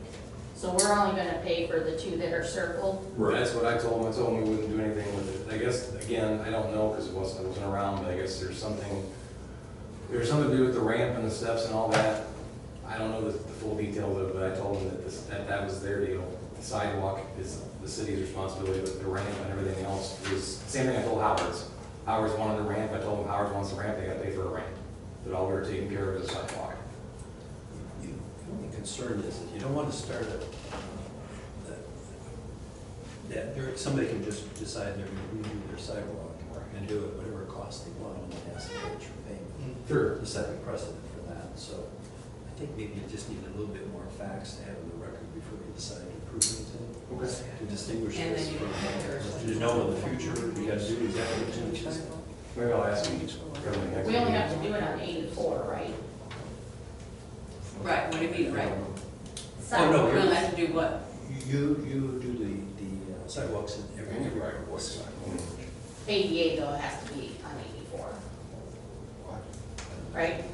So we're only gonna pay for the two that are circled? That's what I told him. I told him we wouldn't do anything with it. I guess, again, I don't know because I wasn't around, but I guess there's something to do with the ramp and the steps and all that. I don't know the full details of it, but I told him that that was their deal. The sidewalk is the city's responsibility, but the ramp and everything else was, same thing I told Howard's. Howard's wanted the ramp. I told him Howard wants the ramp, they gotta pay for a ramp. But all we were taking care of is the sidewalk. The only concern is that you don't want to start somebody can just decide they're going to redo their sidewalk and do it whatever cost they want, and it has to go through payment. Sure. To set a precedent for that, so I think maybe you just need a little bit more facts to have in the record before you decide to approve anything. Okay. To distinguish And this then you from, can pay yours. to know in the future, you got to do exactly what you need. Maybe I'll ask him. We only have to do it on 84, right? Right, what do you mean, right? Oh, no, We you're- don't have to do what? You do the sidewalks in every right of way. 88 though, it has to be on 84. Right?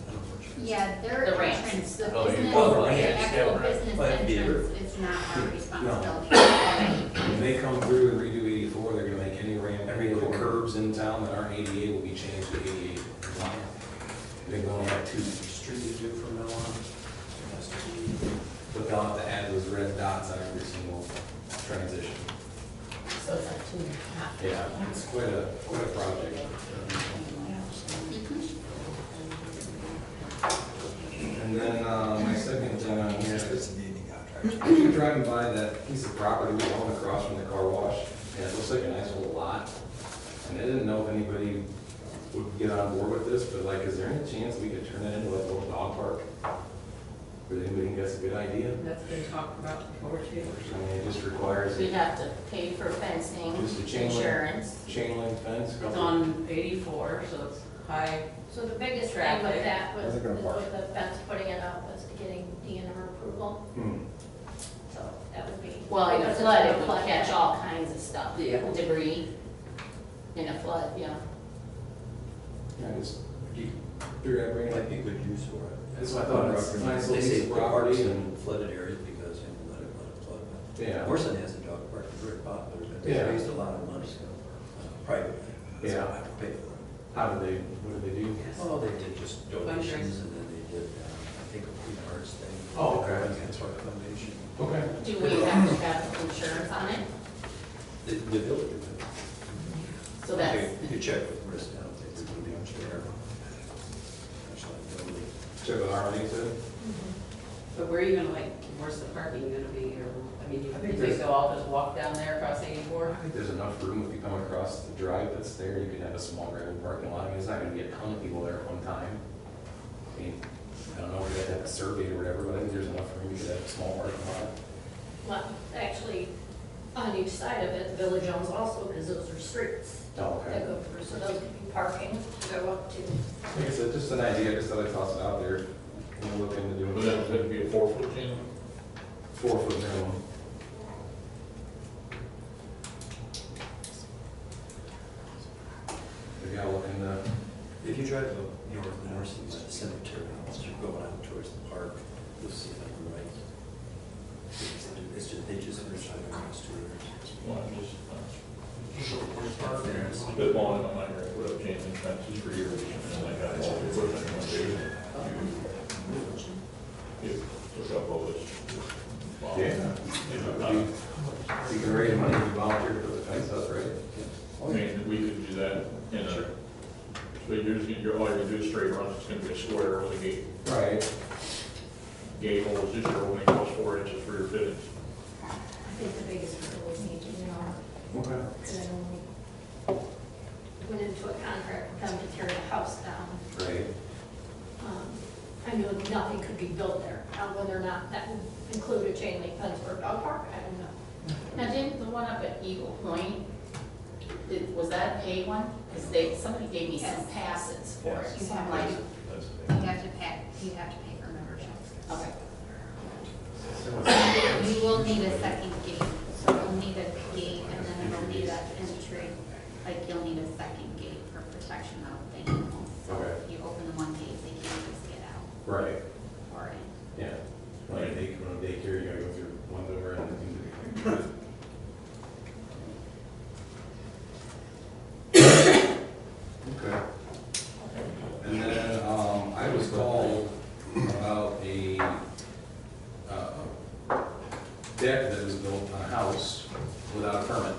Yeah, their The ramps. entrance, the Oh, you- business, oh, the ramps, yeah, actual right. business Well, it'd be entrance is not our responsibility. When they come through and redo 84, they're gonna make any ramp, every little curbs in town that aren't 88 will be changed to 88. I think we only have two. Street you do from now on, it has to be. But they'll have to add those red dots on every single transition. So it's like 2.5. Yeah, it's quite a project. And then, my second thing on here is, I'm driving by that piece of property we own across from the car wash, and it looks like a nice little lot. And I didn't know if anybody would get on board with this, but like, is there any chance we could turn that into like a little dog park? Or anybody think that's a good idea? That's been talked about before too. I mean, it just requires We'd have to pay for fencing, Just a chain link. insurance. chain link fence. It's couple- on 84, so it's high. So the biggest thing with Traffic. that was, They're gonna park. with the fence putting it up, was getting DNR approval, Hmm. so that would be. Well, in a because it's flood, a it would flood. catch all kinds of stuff. Yeah. Debris in a flood, yeah. Yeah, just figured I'd bring it up. Might be good use for it. That's what I thought, it's a nice They little say piece of put parks property in and, flooded areas because, you know, let it flood. yeah. Orson has a dog park, it's very popular, but they Yeah. raised a lot of money privately. So Yeah. I have to pay for it. What did they do? Oh, they did just donations and then they did, I think, a Queen Arts thing. Oh, okay. That's our foundation. Okay. Do we have to have insurance on it? The village of it. So that's, You could check with risk, I don't think there's gonna be much there. Much liability. Check with Harmony too. But where are you gonna where's the parking gonna be, or, I mean, you I think think there's- they'll all just walk down there across 84? I think there's enough room if you come across the drive that's there, you could have a small gravel parking lot. I mean, it's not gonna be a ton of people there at one time. I mean, I don't know if you have to have a survey or whatever, but I think there's enough room, you could have a small parking lot. Well, actually, on each side of it, the village owns also, because those are streets Oh, that go through, so those could be parking to go up to. Like I said, just an idea, I just thought I'd toss it out there. We'll look into doing Would that have to be a 4-foot chain? 4-foot minimum. Maybe I'll look into, If you drive northeast to the cemetery, as you're going out towards the park, you'll see it on the right. It's just, they just finished the next 2 years. Well, I'm just, spitballing in my mind, right, put up chain link fences for years, and like, I said, we put it in one day. You took up all this. You can raise money if you volunteer to put the fence up, right? I mean, we could do that in a, so you're just gonna, all you're gonna do is straight runs, it's gonna be a square with a gate. Right. Gate hole is just your opening, goes 4 inches for your fittings. I think the biggest hurdle we need to, Okay. and went into a contract with them to tear the house down. Right. I knew nothing could be built there. Now, whether or not that would include a chain link fence for a dog park, I don't know. Now, didn't the one up at Eagle Point, was that a paid one? Because somebody gave me some passes for it, so I'm like, You have to pay for membership. okay. You will need a second gate, so you'll need a gate and then you'll need an entry, like you'll need a second gate for protection of the animals. So Okay. if you open the one gate, they can't just get out Right. or in. Yeah. Like daycare, you gotta go through one door and. Okay. And then, I was called about a, deck that was built on a house without a permit.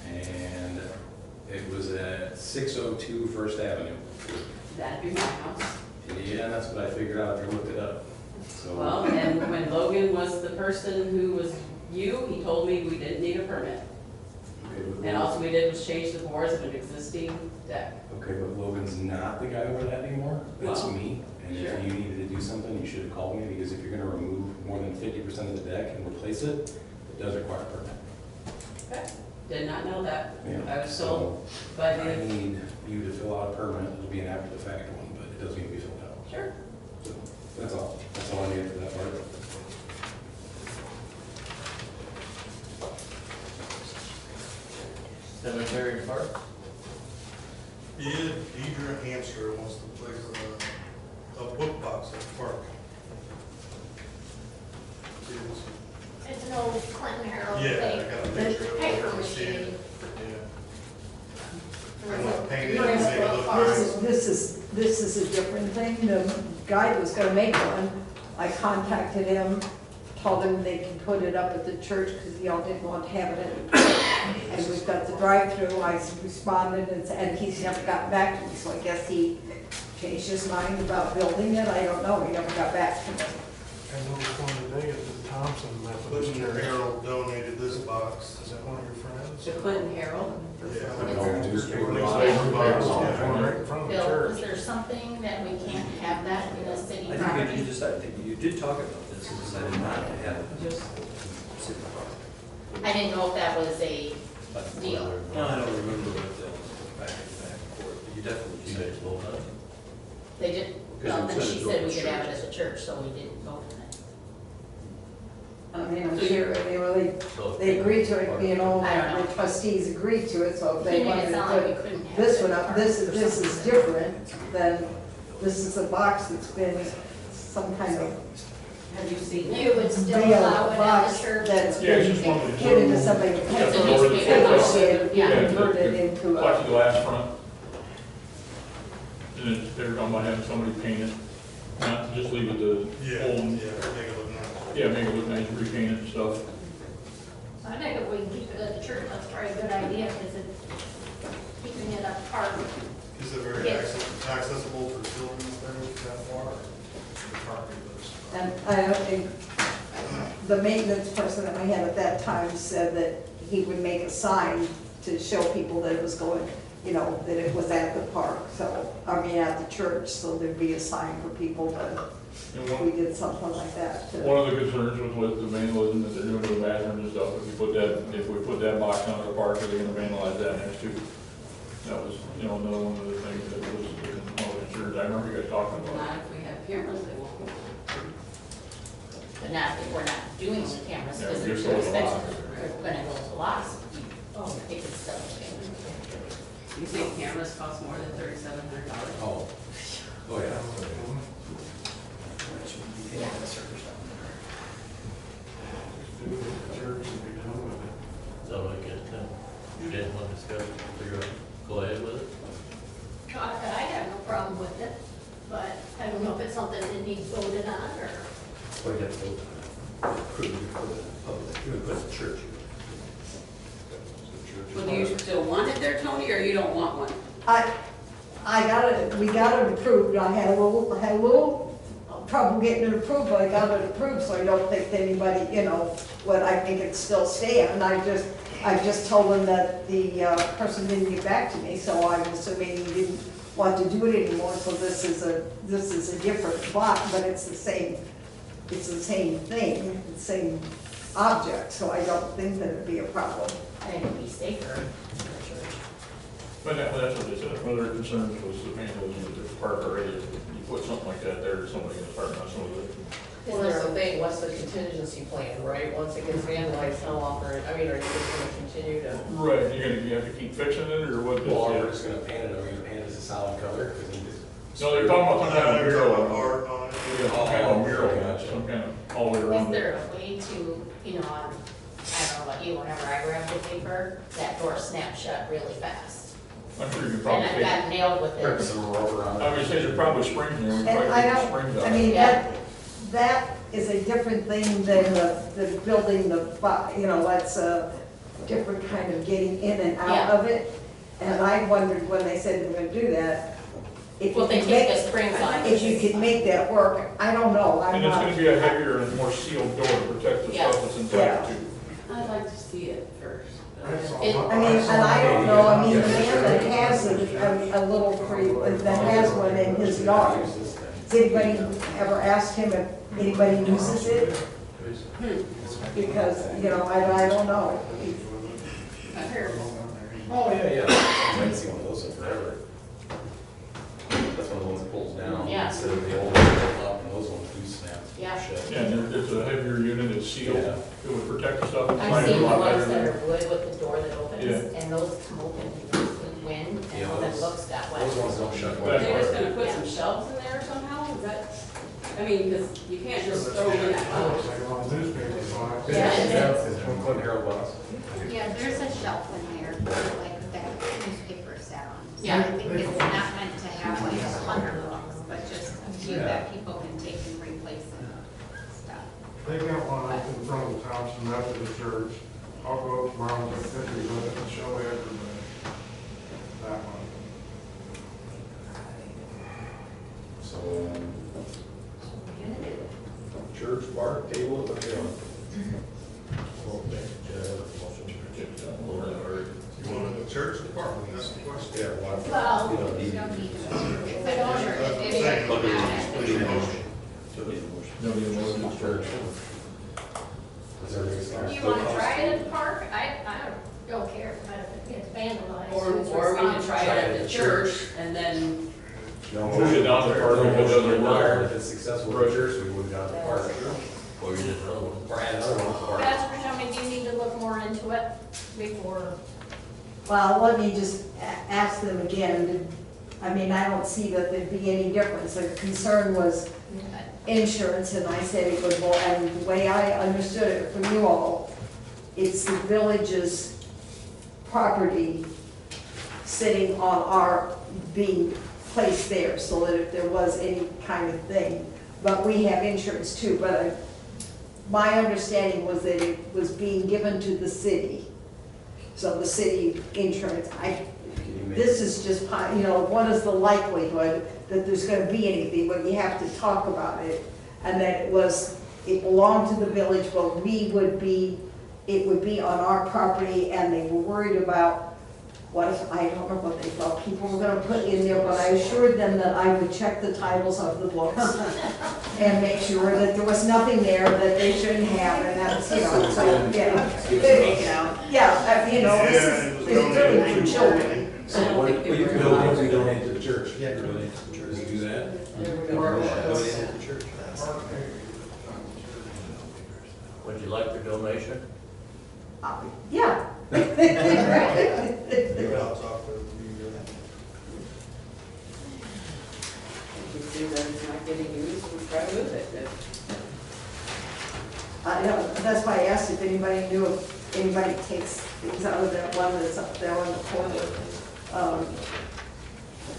And it was at 602 First Avenue. That'd be my house. Yeah, that's what I figured out if you looked it up. So. Well, and when Logan was the person who was you, he told me we didn't need a permit. Okay, but And all we did was change the boards of an existing deck. Okay, but Logan's not the guy over that anymore. That's Well, me. And sure. if you needed to do something, you should have called me, because if you're gonna remove more than 50% of the deck and replace it, it does require a permit. Okay. Did not know that. Yeah. I was told by I the, need you to fill out a permit. It'll be an after the fact one, but it does need to be filled out. sure. So that's all. That's all I needed for that part. Cemetery Park? Deidre Hamster wants to place a book box at the park. It's an old Clinton Herald Yeah, thing. I got a The picture of it. paper I've seen machine. it. Yeah. I want to paint it You know, and make it look nice. This is a different thing. The guy was gonna make one. I contacted him, told him they can put it up at the church because y'all didn't want to have it in. And we've got the drive-through. I responded and he's never gotten back to me, so I guess he changed his mind about building it. I don't know. He never got back to me. And there was one today at the Thompson Methodist Church. Harold donated this box. Is that one of your friends? The Clinton Herald. Yeah. Newspaper Newspaper box, box. yeah, right in front of the Bill, church. is there something that we can't have that in a city I think property? you decided, I think you did talk about this, and decided not to have it. Just, City Park. I didn't know if that was a deal. No, I don't remember what the back and forth, but you definitely You said guys vote on it? They did, Because well, it then said she it's said we open could have it church. at the church, so we didn't vote on it. I mean, I'm sure So- they agreed to it, you know, I don't know. the trustees agreed to it, so if He they made wanted it to sound like we put couldn't have this it one in up, our this park or is something. different than, this is a box that's been some kind of have you seen it? You would still mail allow it at box the church. that's Yeah, it's been just one of the. given to somebody to It's pay a for. newspaper box. And Yeah. converted into a. Plexiglass front. And then they're talking about having somebody paint it, not just leave it the Yeah, old, make it look nice. yeah, make it look nice, repaint it and stuff. I think if we can keep it at the church, that's probably a good idea, because it's keeping it up park. Is it very accessible for children there that far? The park is. And I don't think, the maintenance person that we had at that time said that he would make a sign to show people that it was going, you know, that it was at the park, so, I mean, at the church, so there'd be a sign for people to, And if we did something like that. to- one of the concerns was with the vandalism that they're doing to the bathrooms and stuff. If we put that box onto the park, are they gonna vandalize that next too? That was, you know, another one of the things that was, one of the concerns. I remember you guys talking about. Not if we have cameras, they won't. But not, if we're not doing the cameras, Yeah, because they're just too go to the expensive, box. we're gonna go to the lots. Oh, they could sell it. You think cameras cost more than $3,700? Oh. Oh, yeah. do it at the church and be done with it. So I guess, you didn't want to discuss, figure out, go ahead with it? I have no problem with it, but I don't know if it's something that needs voted on or. Or you have to vote on it. Approve it for the public, you would put it in the church. Well, do you still want it there, Tony, or you don't want one? We got it approved, I had a little trouble getting it approved, but I got it approved, so I don't think anybody, what I think it still stand. I just told him that the person didn't get back to me, so I'm assuming he didn't want to do it anymore, so this is a different plot, but it's the same thing, the same object, so I don't think that it'd be a problem. I think it'd be safer in the church. But that's what they said, one of their concerns was the vandalism of the park already. If you put something like that there, somebody can start messing with it. Well, that's the thing, what's the contingency plan, right? Once it gets vandalized, how long are you just gonna continue to? Right, you have to keep fixing it, or what? Well, we're just gonna paint it, or we're gonna paint it as a solid color, because you just. No, they're talking about some kind of mural. Art on it. Yeah, some kind of mural, some kind of all the way Is around there it. a way to, I don't know about you, whenever I grab the paper, that door snaps shut really fast. I'm sure you can And probably I've take, got nailed with Put it. some rubber on it. I would say there's probably springs in there, we can And probably take the springs out. I mean, that is a different thing than the building, that's a different kind of getting in and out Yeah. of it. And I wondered when they said they were gonna do that, if you Well, they could take the make, springs on. if you could make that work, I don't know, I'm And it's gonna not. be a heavier and more sealed door to protect the Yeah. stuff that's inside Yeah. too. I'd like to see it first. I mean, and I don't know, I mean, the man that has a little free, that has one in his yard, has anybody ever asked him if anybody uses it? Because, I don't know. Oh, yeah. I haven't seen one of those in forever. That's one of the ones that pulls down. Yeah. Instead of the old one that pulled up, and those ones do snap. Yeah. shut. Yeah, and it's a heavier unit, it's sealed, Yeah. it would protect the stuff I've inside seen a the lot better ones that than. are wood with the door that opens, Yeah. and those come open with wind, and Yeah, all the those- books got wet. Those ones don't shut. That's They're just right. gonna put some shelves in there somehow, is that, because you can't just throw them in that box. Newspaper box. Yeah, and It's one Clinton Herald box. Yeah, there's a shelf in there, like that newspaper sat on. So Yeah. I think it's not meant to have like 100 books, but just a few that people can take and replace and stuff. They got one up in front of the Thompson Methodist Church. I'll go up tomorrow and get pictures of it and show everybody. That one. So, church, park, table, what they want. You want the church department, that's the question. Yeah, why? Well, You don't need. You don't need to. if I don't, or if it's. No, you know, it's church. Is everything Do starts? you want to try it at the park? I don't care if it gets vandalized. Or we can try it at the church and then, No, Push it down the park if it doesn't required. work. If it's successful at church, we would have gone to the park. Or you just another one? Or add another one to the park. Pastor, do you need to look more into it before? Well, let me just ask them again. I mean, I don't see that there'd be any difference. The concern was insurance, and I said it would, and the way I understood it from you all, it's the village's property sitting on our, being placed there, so that if there was any kind of thing, but we have insurance too, but my understanding was that it was being given to the city. So the city insurance, this is just, what is the likelihood that there's gonna be anything, but you have to talk about it. And that it belonged to the village, but it would be on our property, and they were worried about what if, I don't know what they thought people were gonna put in there, but I assured them that I would check the titles of the books and make sure that there was nothing there that they shouldn't have, and that's, so, yeah. take it out. Yeah, this it was is really donated for to children. So what you can donate, we donate to the church. Yeah, donate to the church. We do that. There we go. Donate to the church. Would you like the donation? Yeah. Maybe I'll talk to you. If you see that it's not getting used, we try with it. I don't, that's why I asked if anybody knew if anybody takes things out of that one that's up there on the corner.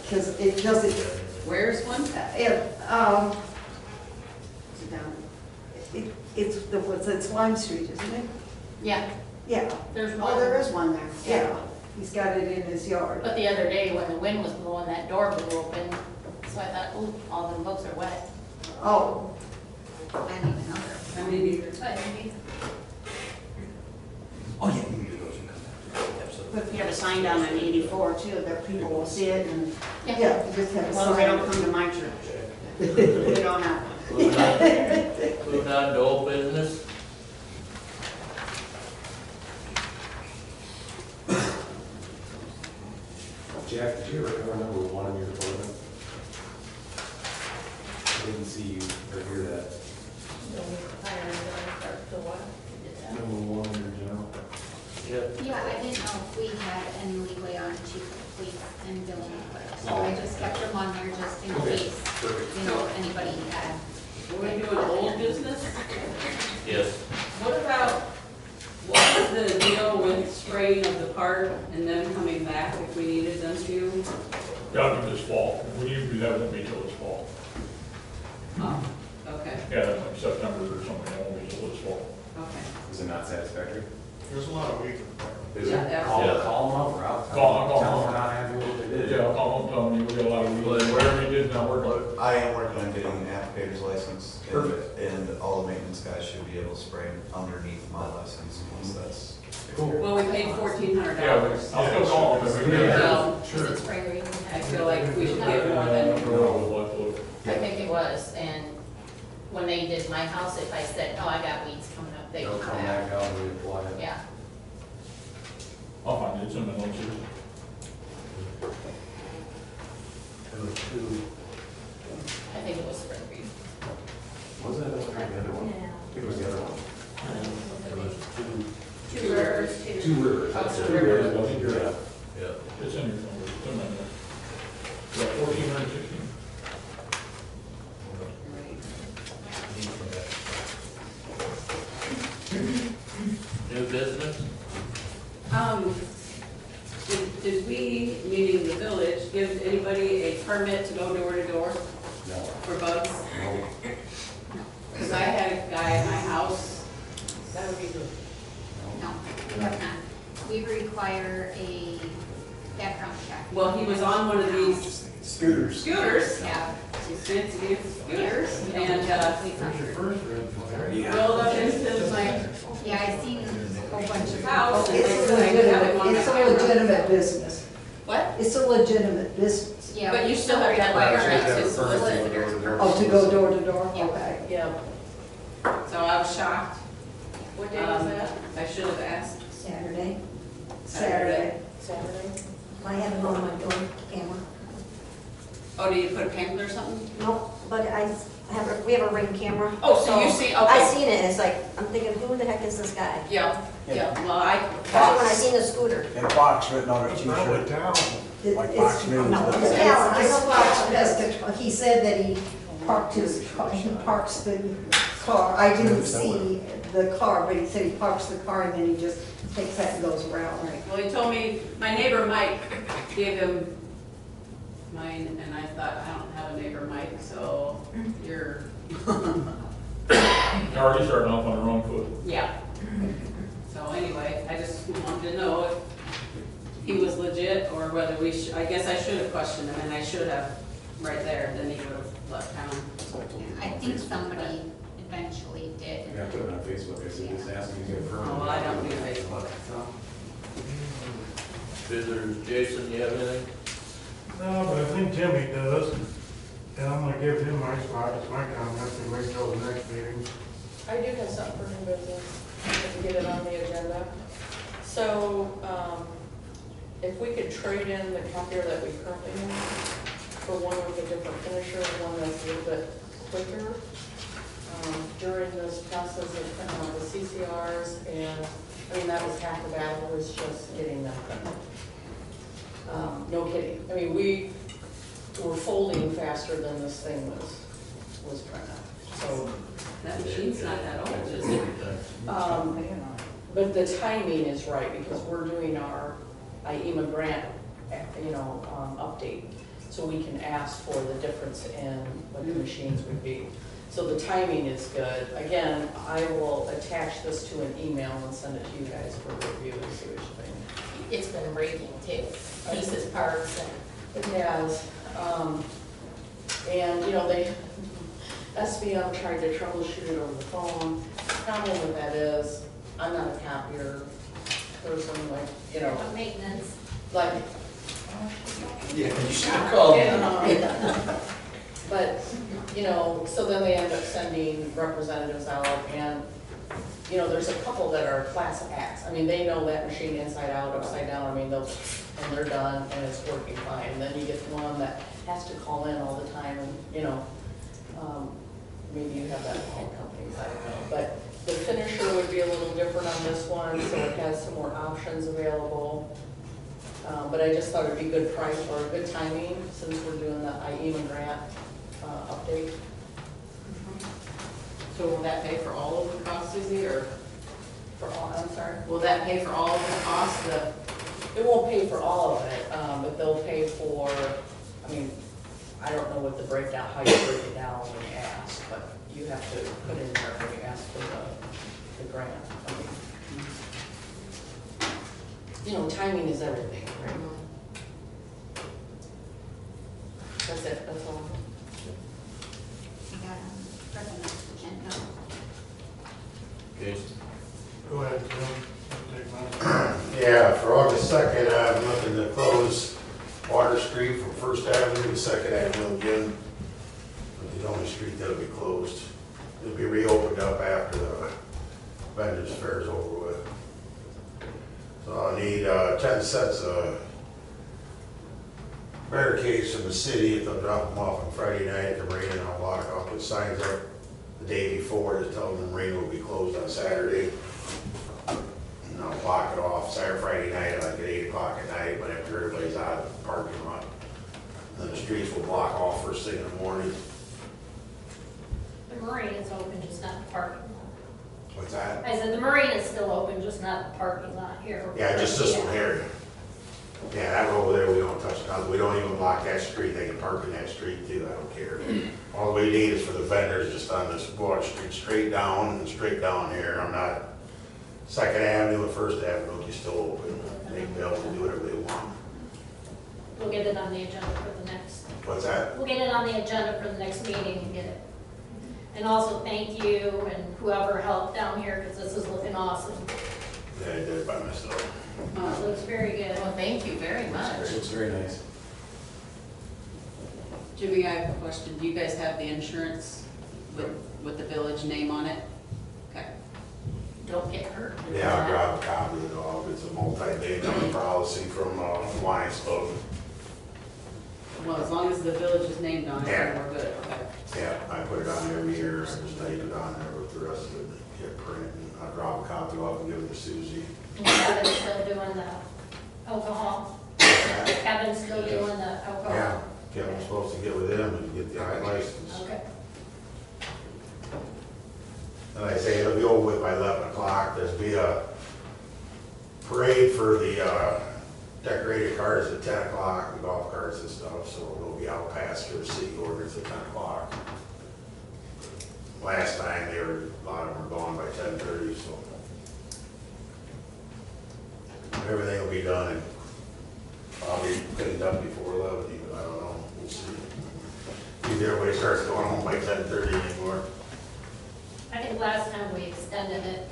Because it doesn't, Where's one? it's Lime Street, isn't it? Yeah, Yeah, there's Oh, there one, is one there. yeah, he's got it in his yard. but the other day when the wind was blowing, that door blew open, so I thought, ooh, all them books are wet. Oh, I didn't even know there. I mean, But maybe, Oh, yeah, you can do those and come back. Absolutely. But you have a sign down at 84 too, that people will see it and, yeah, you just have a as long as they don't sign. come to my church. We don't have one. Moving on to old business. Jack, did you ever cover number one in your department? I didn't see you or hear that. Number one in your general. Yeah. Yeah, I didn't know if we had any leeway on chief of police and building clerk, so I just kept them on there just in Okay, case, perfect. you know, anybody had. we're doing old business? Yes. What about, what was the deal with spraying of the park and them coming back if we needed them to? Gotta be this fall, we usually that won't be till this fall. Oh, okay, Yeah, that's like September or something, that won't be till this fall. okay. Is it not satisfactory? There's a lot of weak. Is Yeah, it? yeah. Call Yeah. them up or I'll Call tell them. them we're not happy with what they did. Yeah, I'll tell them, we got a lot of, whatever he did, not working. But I am working on getting an applicator's license. and- Perfect. And all the maintenance guys should be able to spray underneath my license once that's. Cool. Well, we paid $1,400. Yeah, I'll still call them. if we can. Yeah. So is it spray green? I feel like we should give more than, We'll have to look. I think it was, and when they did my house, if I said, oh, I got weeds coming up, they They'll would come come back. back out and reapply it. Yeah, I'll find it, it's in the notes here. There were two, I think it was spray green. was it the other one? I think it was the other one. There was two. Two rivers, Two rivers. Oh, that's Two it. Rivers. Yeah. Yeah. It's in your numbers, it's in my notes. Yeah, 1416. New business? did we, meaning the village, give anybody a permit to go door to door No. for bugs? No. Because I had a guy at my house, That would be good. No, we have not. We require a background check. well, he was on one of these Scooters. scooters, Yeah. these fancy scooters, and, There's your first red flag. rolled up into my Yeah, I seen a whole bunch of. house. and It's they a said I could have it on legitimate, it's my a camera. legitimate business. What? It's a legitimate business. Yeah, But we you still have to have require like it. to solicit. Oh, to go door to door? Yeah. Okay. Yeah. So I was shocked. What day was that? I should have asked. Saturday? Saturday. Saturday? I have it on my door camera. Oh, do you put a camera or something? No, but we have a Ring camera. Oh, so you see, I okay. seen it, it's like, I'm thinking, who the heck is this guy? Yeah, yeah, well, Especially when I seen the scooter. And a box written on a Probably t-shirt. down. Like Fox News. No, does. it's Alan, I know Fox Fox. Pest, he said that he parked his car, he parks the car, I didn't see the car, but he said he parks the car and then he just takes that and goes around. well, he told me, my neighbor Mike gave him mine, and I thought, I don't have a neighbor Mike, so you're, You're already starting off on the wrong foot. yeah. So anyway, I just wanted to know if he was legit, or whether I guess I should have questioned him, and I should have, right there, then he would have left town. I think somebody eventually did. Yeah, I put it on Facebook, I said, just ask him to get a permit. Oh, well, I don't do Facebook, so. Visitors, Jason, you have anything? No, but I think Timmy does, and I'm gonna give him my spot, it's my comment, and wait till the next meeting. I do have something for new business, to get it on the agenda. So, if we could trade in the copier that we currently have for one with a different finisher, one that's a little bit quicker. During this process of printing out the CCRs, and, I mean, that was half the battle, was just getting them printed. No kidding, I mean, we were folding faster than this thing was printed. So That machine's not that old, is it? But the timing is right, because we're doing our IEMA grant, update. So we can ask for the difference in what the machines would be. So the timing is good. Again, I will attach this to an email and send it to you guys for review and see what you think. It's been breaking too, pieces, parts, and It has, and, SBM tried to troubleshoot it over the phone. Problem with that is, I'm not a copier person, Maintenance. like, Yeah, you should have called me. but, so then they end up sending representatives out, and, there's a couple that are class acts. I mean, they know that machine inside out, upside down, and they're done, and it's working fine. And then you get one that has to call in all the time, and, maybe you have that in all companies, I don't know. But the finisher would be a little different on this one, so it has some more options available. But I just thought it'd be good price or good timing, since we're doing the IEMA grant update. So will that pay for all of the costs, Suzie, or For all, I'm sorry? will that pay for all of the costs? It won't pay for all of it, but they'll pay for, I don't know what the breakdown, how you break it down when you ask, but you have to put in there when you ask for the grant. Timing is everything, right? That's it, that's all. You got it for the next agenda. Jason? Go ahead, Tim. Take mine. Yeah, for August 2nd, I'm looking to close Water Street from First Avenue to Second Avenue again. It's the only street that'll be closed. It'll be reopened up after the vendors fair is over with. So I need 10 sets of barricades from the city. If they'll drop them off on Friday night, the rain, and I'll block off with signs up the day before to tell them the rain will be closed on Saturday. And I'll block it off Saturday, Friday night, like at 8 o'clock at night, but after everybody's out of the parking lot. Then the streets will block off first thing in the morning. The marine is open, just not the parking lot. What's that? I said the marine is still open, just not the parking lot here. Yeah, just this one here. Yeah, that road over there, we don't touch it. We don't even block that street. They can park in that street too, I don't care. All we need is for the vendors just on this Water Street, straight down and straight down here. I'm not, Second Avenue and First Avenue is still open. They can be able to do whatever they want. We'll get it on the agenda for the next, What's that? we'll get it on the agenda for the next meeting and get it. And also thank you and whoever helped down here, because this is looking awesome. Yeah, I did it by myself. It looks very good. well, thank you very much. It looks very nice. Jimmy, I have a question. Do you guys have the insurance with the village name on it? Okay. Don't get hurt. Yeah, I'll grab a copy of it all. It's a multi-day policy from Lions Club. Well, as long as the village is named on it, then we're good, okay. Yeah, I put it on there every year. I just type it on there with the rest of it, get print, and I'll drop a copy off and give it to Susie. And Kevin's still doing the alcohol. Kevin's still doing the alcohol. Yeah, Kevin's supposed to get with him and get the I license. Okay. And like I say, it'll be over with by 11 o'clock. There'll be a parade for the decorated cars at 10 o'clock, and golf carts and stuff, so it'll be out past your city orders at 10 o'clock. Last time, a lot of them were gone by 10:30, so. Everything will be done, and I'll be cleaned up before 11 even, I don't know, we'll see. Maybe everybody starts going home by 10:30 anymore. I think last time we extended it,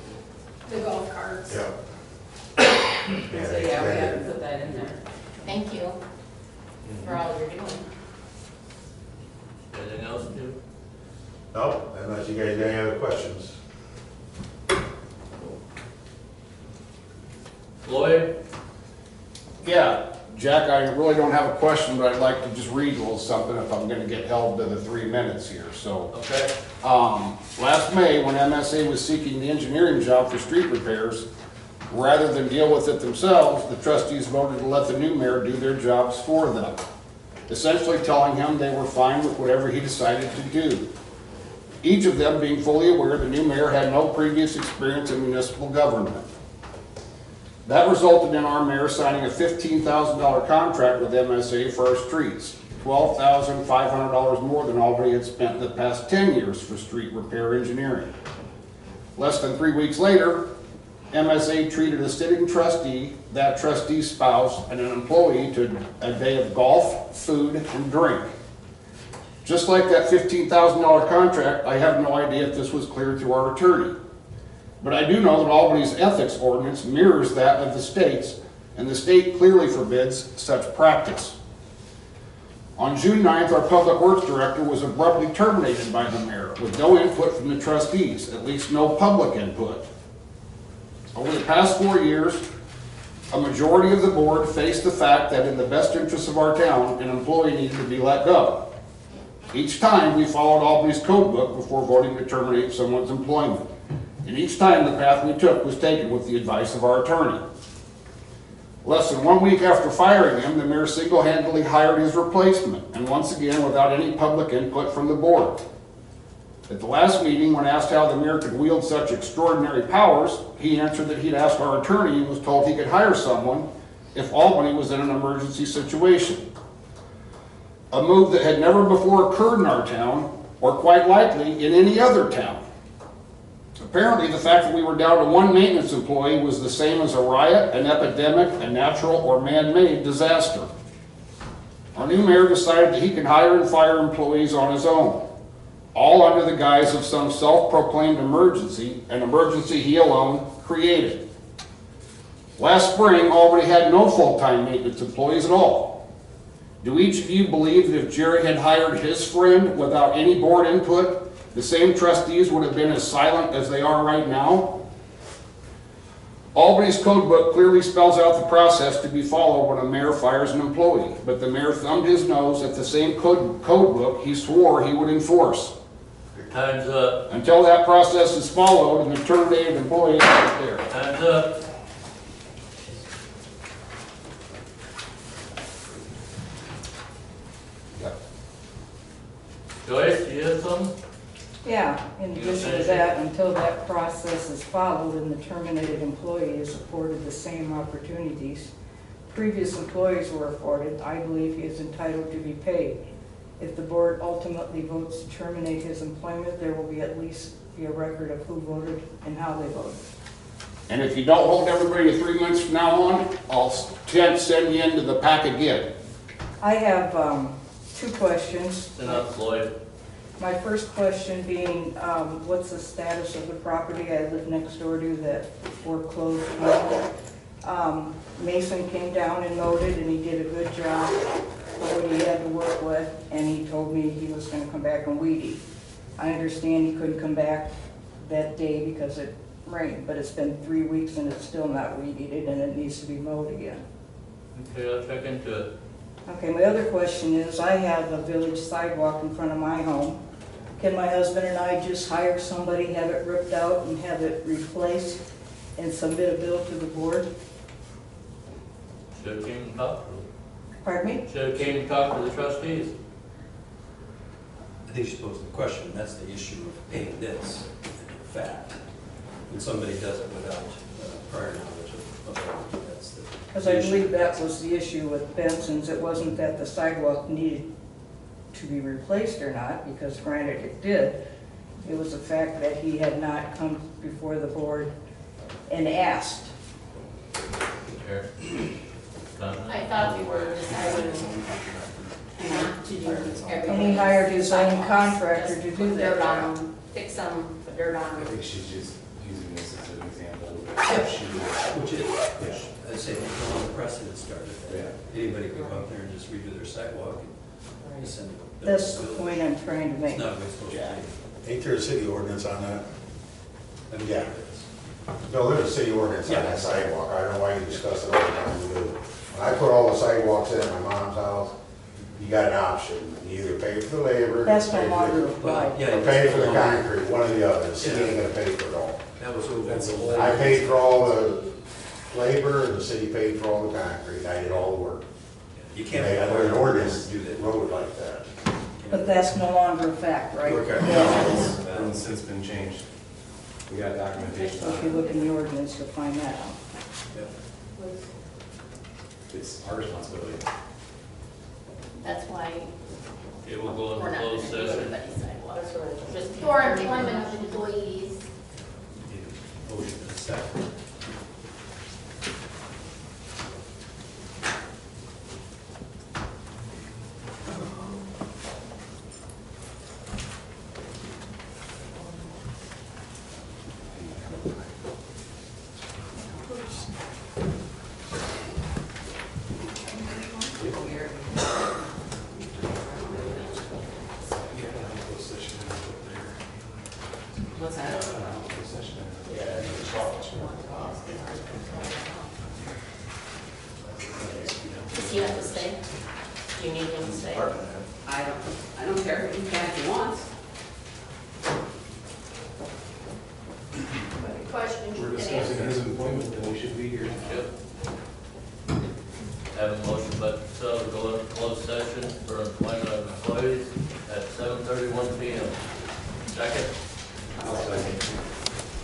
the golf carts. Yeah. So, yeah, we haven't put that in there. Thank you for all you're doing. Anything else, Jim? No, unless you guys got any other questions. Lloyd? Yeah, Jack, I really don't have a question, but I'd like to just read a little something if I'm gonna get held to the 3 minutes here, so. Okay. Last May, when MSA was seeking the engineering job for street repairs, rather than deal with it themselves, the trustees voted to let the new mayor do their jobs for them, essentially telling him they were fine with whatever he decided to do. each of them being fully aware the new mayor had no previous experience in municipal government. That resulted in our mayor signing a $15,000 contract with MSA for our streets, $12,500 more than Albany had spent the past 10 years for street repair engineering. Less than 3 weeks later, MSA treated a sitting trustee, that trustee's spouse, and an employee to a day of golf, food, and drink. Just like that $15,000 contract, I have no idea if this was cleared to our attorney. But I do know that Albany's ethics ordinance mirrors that of the state's, and the state clearly forbids such practice. On June 9th, our public works director was abruptly terminated by the mayor with no input from the trustees, at least no public input. Over the past 4 years, a majority of the board faced the fact that in the best interest of our town, an employee needed to be let go. Each time we followed Albany's code book before voting to terminate someone's employment. And each time the path we took was taken with the advice of our attorney. Less than 1 week after firing him, the mayor single-handedly hired his replacement, and once again without any public input from the board. At the last meeting, when asked how the mayor could wield such extraordinary powers, he answered that he'd asked our attorney and was told he could hire someone if Albany was in an emergency situation. A move that had never before occurred in our town, or quite likely in any other town. Apparently, the fact that we were down to one maintenance employee was the same as a riot, an epidemic, a natural or man-made disaster. Our new mayor decided that he could hire and fire employees on his own, all under the guise of some self-proclaimed emergency, an emergency he alone created. Last spring, Albany had no full-time maintenance employees at all. Do each of you believe that if Jerry had hired his friend without any board input, the same trustees would have been as silent as they are right now? Albany's code book clearly spells out the process to be followed when a mayor fires an employee, but the mayor thumbed his nose at the same code book he swore he would enforce. Your time's up. Until that process is followed and the terminated employee is right there. Time's up. Joyce, do you have something? Yeah, in addition to that, until that process is followed and the terminated employee is afforded the same opportunities previous employees were afforded, I believe he is entitled to be paid. If the board ultimately votes to terminate his employment, there will be at least be a record of who voted and how they voted. And if you don't hold everybody to 3 minutes from now on, I'll send you into the pack again. I have 2 questions. Sit up, Floyd. My first question being, what's the status of the property I live next door to that foreclosed on? Mason came down and mowed it, and he did a good job for what he had to work with, and he told me he was gonna come back and weed eat. I understand he couldn't come back that day because it rained, but it's been 3 weeks and it's still not weed eated, and it needs to be mowed again. Okay, I'll check into it. Okay, my other question is, I have a village sidewalk in front of my home. Can my husband and I just hire somebody, have it ripped out and have it replaced and submit a bill to the board? Should've came and talked to them. Pardon me? Should've came and talked to the trustees. I think she posed the question, that's the issue of paying this, in fact. When somebody does it without prior knowledge of it, that's the. Because I believe that was the issue with Benson's. It wasn't that the sidewalk needed to be replaced or not, because granted it did. It was the fact that he had not come before the board and asked. Here. I thought we were deciding not to do everything. And he hired his own contractor to do Put that dirt on job. them, fix them, put dirt on I them. think she's just using this as an example. Which is, which, I'd say, the precedent started. Anybody can come up there and just redo their sidewalk and send it. That's the point I'm trying to make. It's not what it's supposed to be. Ain't there a city ordinance on that? I mean, Yeah. No, there's a city ordinance on that sidewalk. I don't know why you discuss it all the time. You do. When I put all the sidewalks in at my mom's house, you got an option. You either pay for the labor. That's pay no for longer the- applied. Yeah, Or pay for the concrete, one or the other. The city ain't gonna pay for it all. that was over. I paid for all the labor and the city paid for all the concrete. I did all the work. You can't. There's an ordinance do that. road like that. But that's no longer a fact, right? Okay. Yeah. It's since been changed. We got documentation So if on you it. look in the ordinance, you'll find that out. Yep. It's our responsibility. That's why It will go we're into not gonna closed do session. anybody's sidewalk. That's right. Just For employment of employees. Need a motion and a second. Weird. What's that? Does he have to stay? Do you need him to stay? I don't care, he can if he wants. Any questions you We're can discussing ask? his employment, then we should be here. Yep. Have a motion by Priscilla to go into closed session for employment of employees at 7:31 PM. Second?